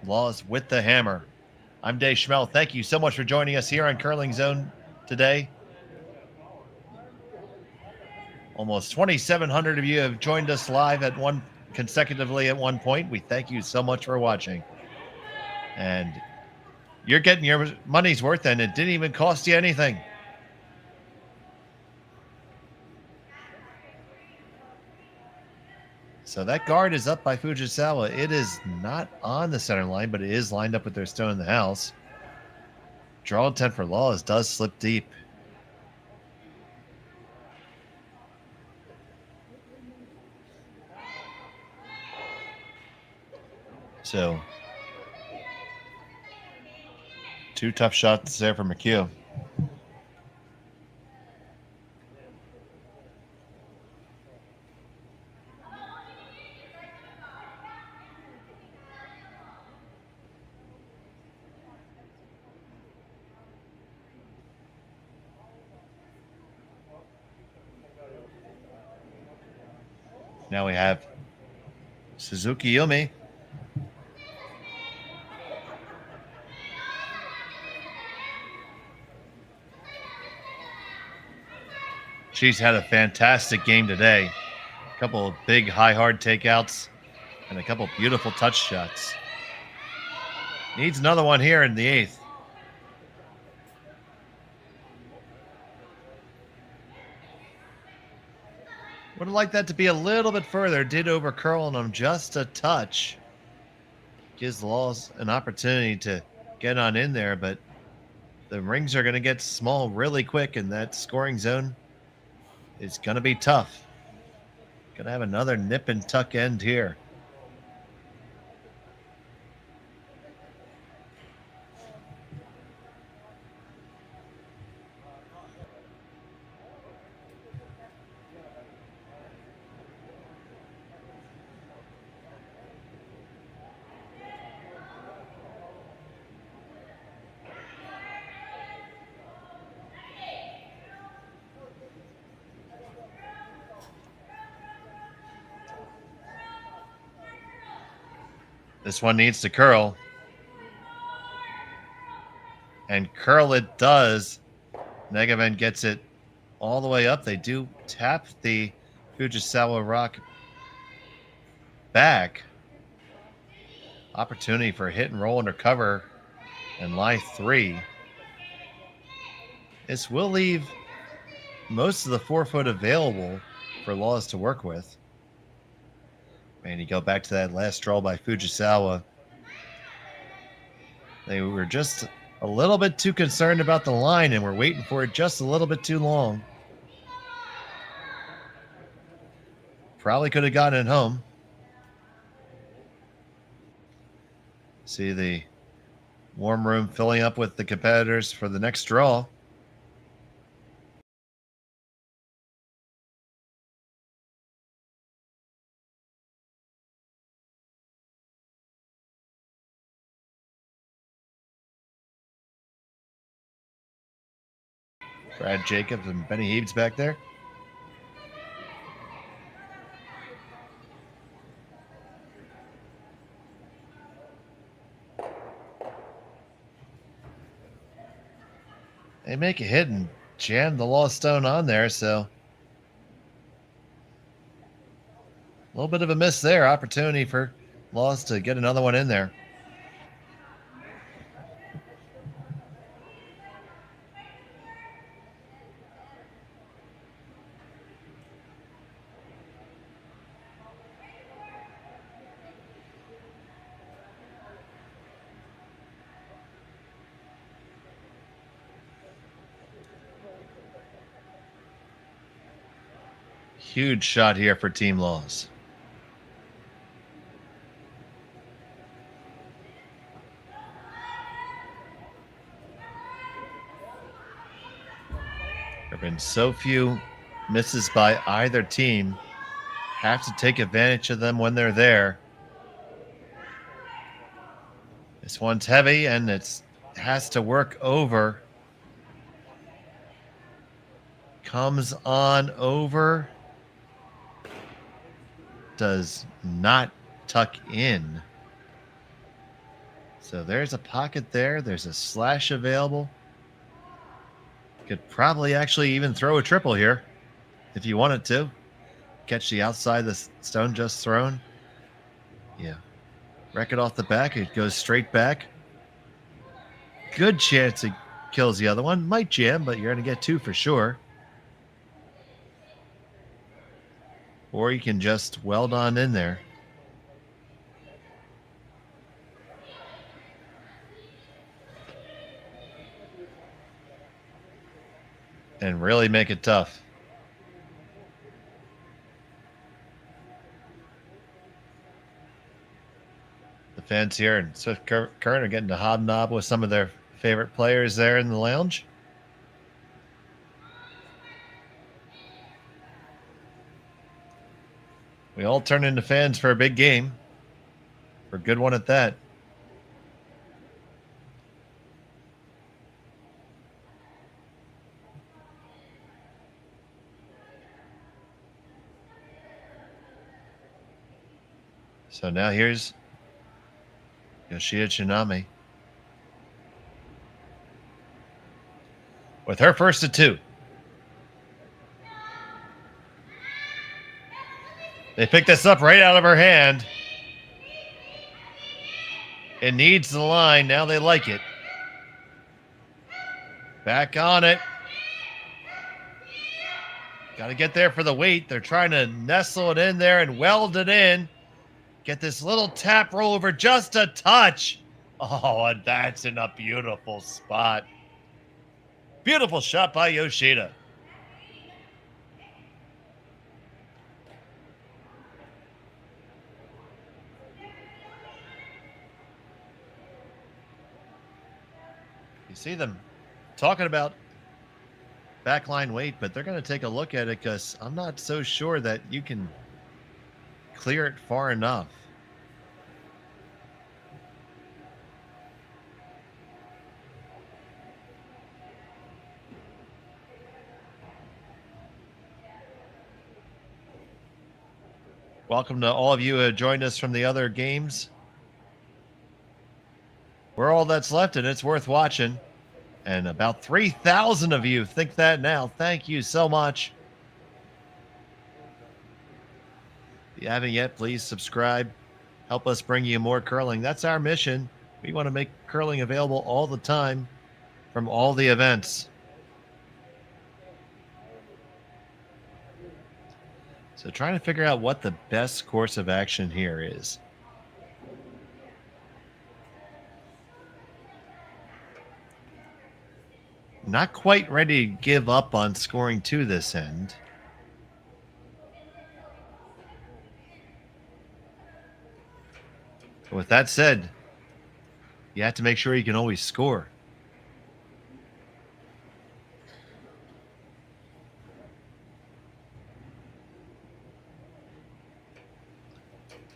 Laws with the hammer. I'm Dave Schmel. Thank you so much for joining us here on Curling Zone today. Almost 2,700 of you have joined us live consecutively at one point. We thank you so much for watching. And you're getting your money's worth, and it didn't even cost you anything. So that guard is up by Fujisawa. It is not on the center line, but it is lined up with their stone in the house. Draw intent for Laws does slip deep. So 2 tough shots there for McHugh. Now we have Suzuki Yumi. She's had a fantastic game today. A couple of big high hard takeouts and a couple beautiful touch shots. Needs another one here in the 8th. Would have liked that to be a little bit further. Did overcurl on him just a touch. Gives Laws an opportunity to get on in there, but the rings are going to get small really quick, and that scoring zone is going to be tough. Going to have another nip and tuck end here. This one needs to curl. And curl it does. Negavan gets it all the way up. They do tap the Fujisawa rock back. Opportunity for a hit and roll under cover and lie 3. This will leave most of the 4-foot available for Laws to work with. And you go back to that last draw by Fujisawa. They were just a little bit too concerned about the line and were waiting for it just a little bit too long. Probably could have gotten it home. See the warm room filling up with the competitors for the next draw. Brad Jacobs and Benny Heaves back there. They make a hit and jam the Lost Stone on there, so a little bit of a miss there. Opportunity for Lost to get another one in there. Huge shot here for Team Laws. There have been so few misses by either team. Have to take advantage of them when they're there. This one's heavy and it has to work over. Comes on over. Does not tuck in. So there's a pocket there. There's a slash available. Could probably actually even throw a triple here if you wanted to. Catch the outside the stone just thrown. Yeah. Wreck it off the back. It goes straight back. Good chance it kills the other one. Might jam, but you're going to get 2 for sure. Or you can just weld on in there. And really make it tough. The fans here in Swift Current are getting to hobnob with some of their favorite players there in the lounge. We all turn into fans for a big game. For a good one at that. So now here's Yoshida Tsunami with her first of 2. They picked this up right out of her hand. It needs the line. Now they like it. Back on it. Got to get there for the weight. They're trying to nestle it in there and weld it in. Get this little tap roll over just a touch. Oh, and that's in a beautiful spot. Beautiful shot by Yoshida. You see them talking about backline weight, but they're going to take a look at it because I'm not so sure that you can clear it far enough. Welcome to all of you who have joined us from the other games. We're all that's left, and it's worth watching. And about 3,000 of you think that now. Thank you so much. If you haven't yet, please subscribe. Help us bring you more curling. That's our mission. We want to make curling available all the time from all the events. So trying to figure out what the best course of action here is. Not quite ready to give up on scoring to this end. But with that said, you have to make sure you can always score.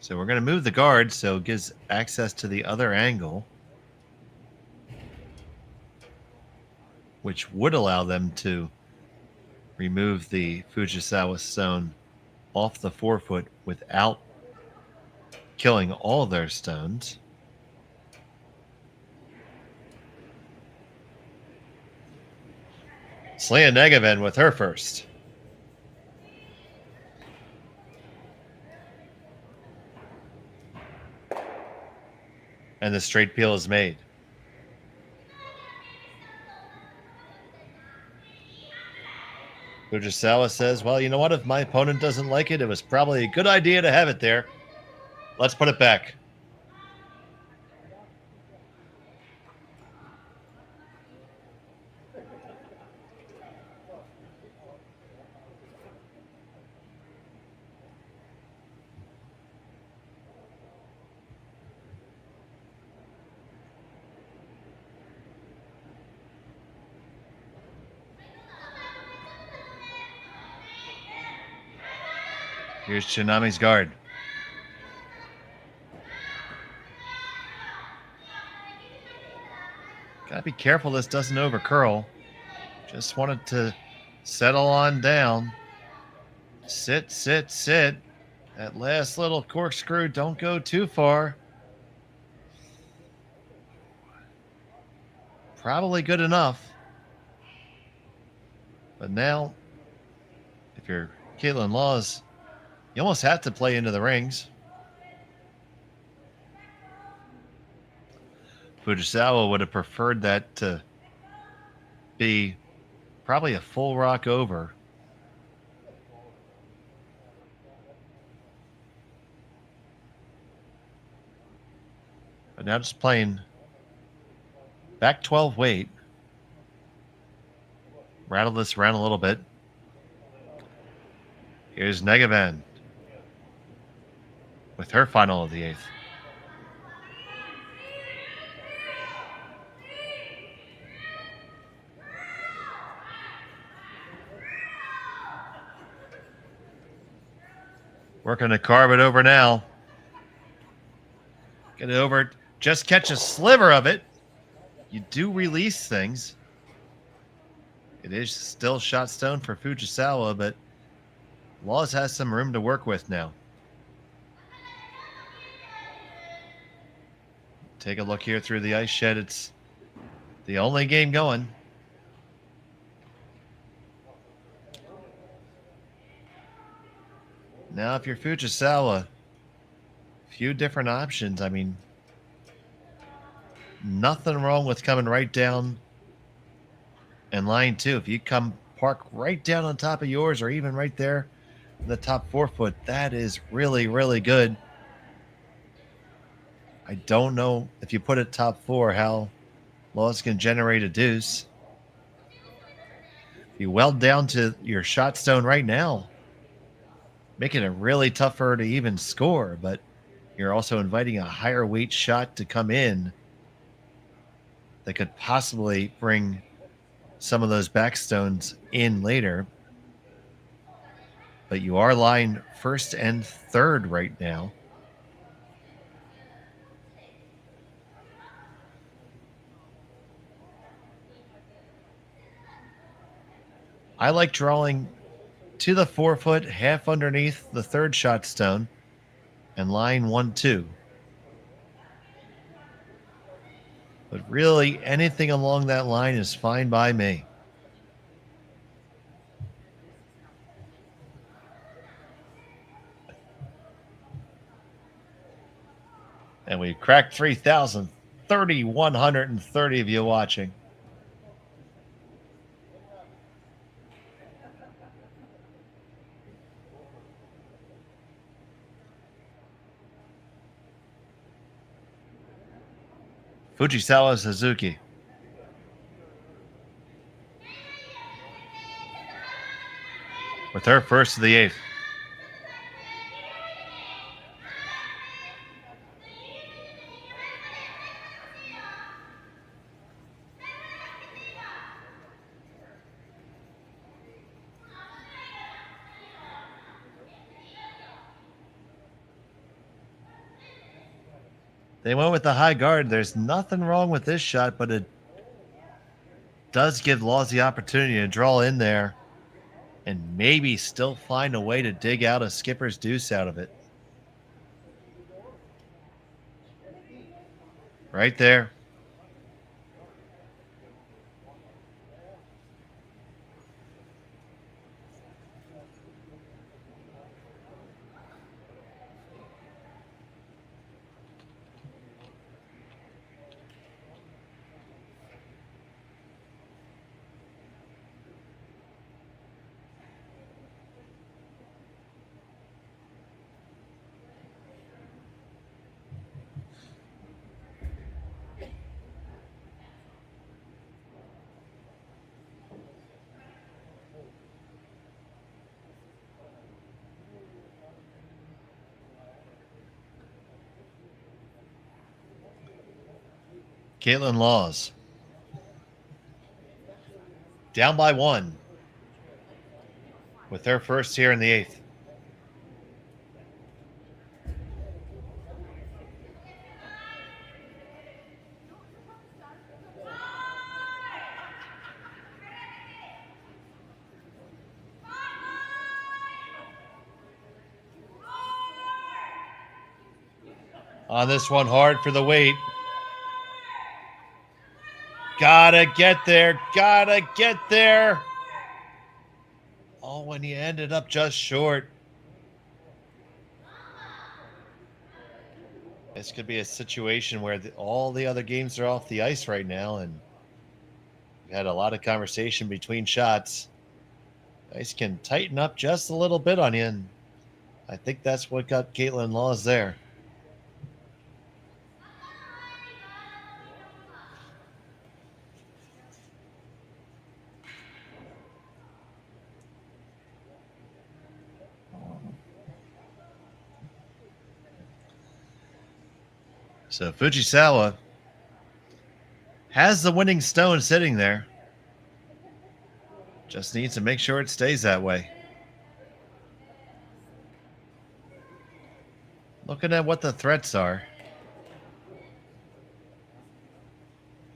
So we're going to move the guard so it gives access to the other angle, which would allow them to remove the Fujisawa stone off the forefoot without killing all their stones. Slea Negaven with her first. And the straight peel is made. Fujisawa says, well, you know what? If my opponent doesn't like it, it was probably a good idea to have it there. Let's put it back. Here's Tsunami's guard. Gotta be careful this doesn't overcurl. Just wanted to settle on down. Sit, sit, sit. That last little corkscrew, don't go too far. Probably good enough. But now, if you're Kaitlyn Laws, you almost have to play into the rings. Fujisawa would have preferred that to be probably a full rock over. But now just playing back 12 weight. Rattle this around a little bit. Here's Negaven with her final of the 8th. Working to carve it over now. Get it over. Just catch a sliver of it. You do release things. It is still shot stone for Fujisawa, but Laws has some room to work with now. Take a look here through the ice shed. It's the only game going. Now, if you're Fujisawa, few different options. I mean, nothing wrong with coming right down in line 2. If you come park right down on top of yours or even right there in the top forefoot, that is really, really good. I don't know if you put it top 4 how Laws can generate a deuce. If you weld down to your shot stone right now, making it really tough for her to even score, but you're also inviting a higher weight shot to come in that could possibly bring some of those backstones in later. But you are lying 1st and 3rd right now. I like drawing to the forefoot, half underneath the 3rd shot stone, and line 1-2. But really, anything along that line is fine by me. And we cracked 3,000, 3,130 of you watching. Fujisawa Suzuki. With her first of the 8th. They went with the high guard. There's nothing wrong with this shot, but it does give Laws the opportunity to draw in there and maybe still find a way to dig out a skipper's deuce out of it. Right there. Kaitlyn Laws. Down by 1. With her first here in the 8th. On this one, hard for the weight. Gotta get there. Gotta get there. Oh, when he ended up just short. This could be a situation where all the other games are off the ice right now, and we've had a lot of conversation between shots. Ice can tighten up just a little bit on you, and I think that's what got Kaitlyn Laws there. So Fujisawa has the winning stone sitting there. Just needs to make sure it stays that way. Looking at what the threats are.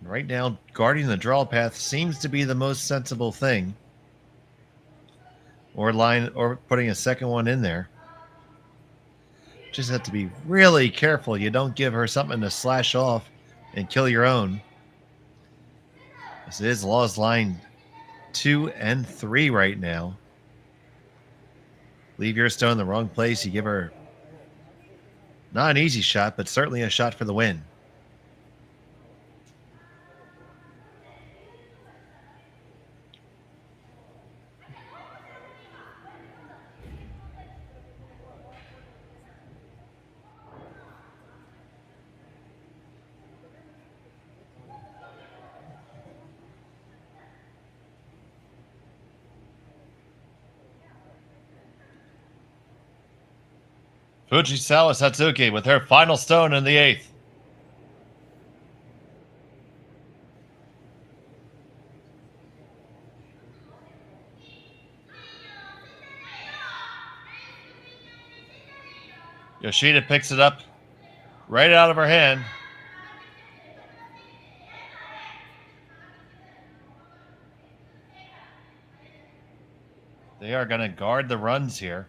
Right now, guarding the draw path seems to be the most sensible thing. Or putting a second one in there. Just have to be really careful you don't give her something to slash off and kill your own. This is Laws line 2 and 3 right now. Leave your stone in the wrong place. You give her not an easy shot, but certainly a shot for the win. Fujisawa Satsuki with her final stone in the 8th. Yoshida picks it up right out of her hand. They are going to guard the runs here.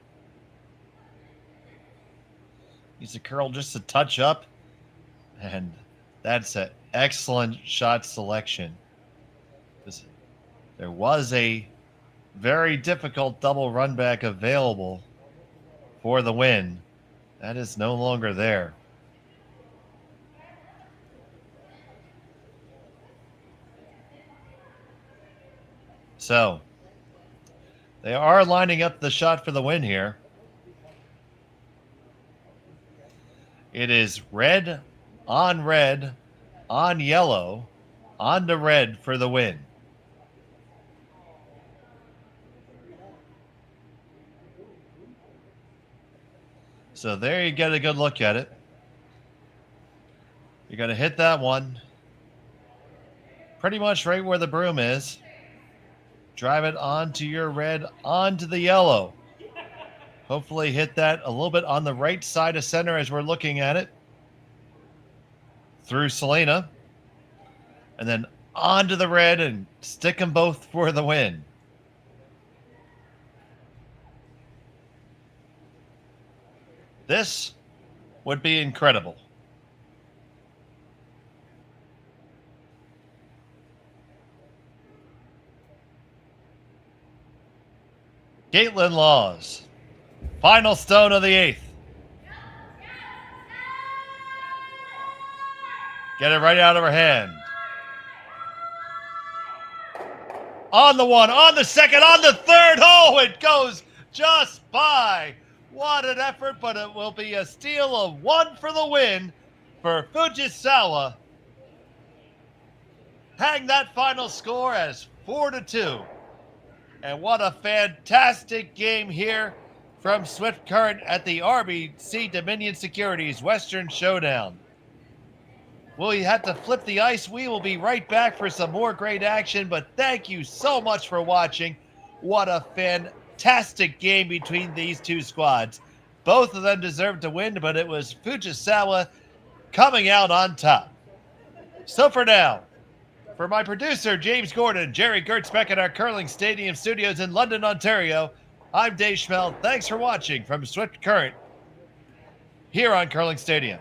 Needs to curl just a touch up. And that's it. excellent shot selection. There was a very difficult double run back available for the win. That is no longer there. So they are lining up the shot for the win here. It is red on yellow, on to red for the win. So there you get a good look at it. You're going to hit that one pretty much right where the broom is. Drive it onto your red, onto the yellow. Hopefully hit that a little bit on the right side of center as we're looking at it. Through Selena. And then onto the red and stick them both for the win. This would be incredible. Kaitlyn Laws. Final stone of the 8th. Get it right out of her hand. On the 1, on the 2nd, on the 3rd. Oh, it goes just by. What an effort, but it will be a steal of 1 for the win for Fujisawa. Hang that final score as 4-2. And what a fantastic game here from Swift Current at the RBC Dominion Securities Western Showdown. We had to flip the ice. We will be right back for some more great action, but thank you so much for watching. What a fantastic game between these two squads. Both of them deserved to win, but it was Fujisawa coming out on top. So for now, for my producer, James Gordon, Jerry Gertzbeck at our Curling Stadium studios in London, Ontario, I'm Dave Schmel. Thanks for watching from Swift Current here on Curling Stadium.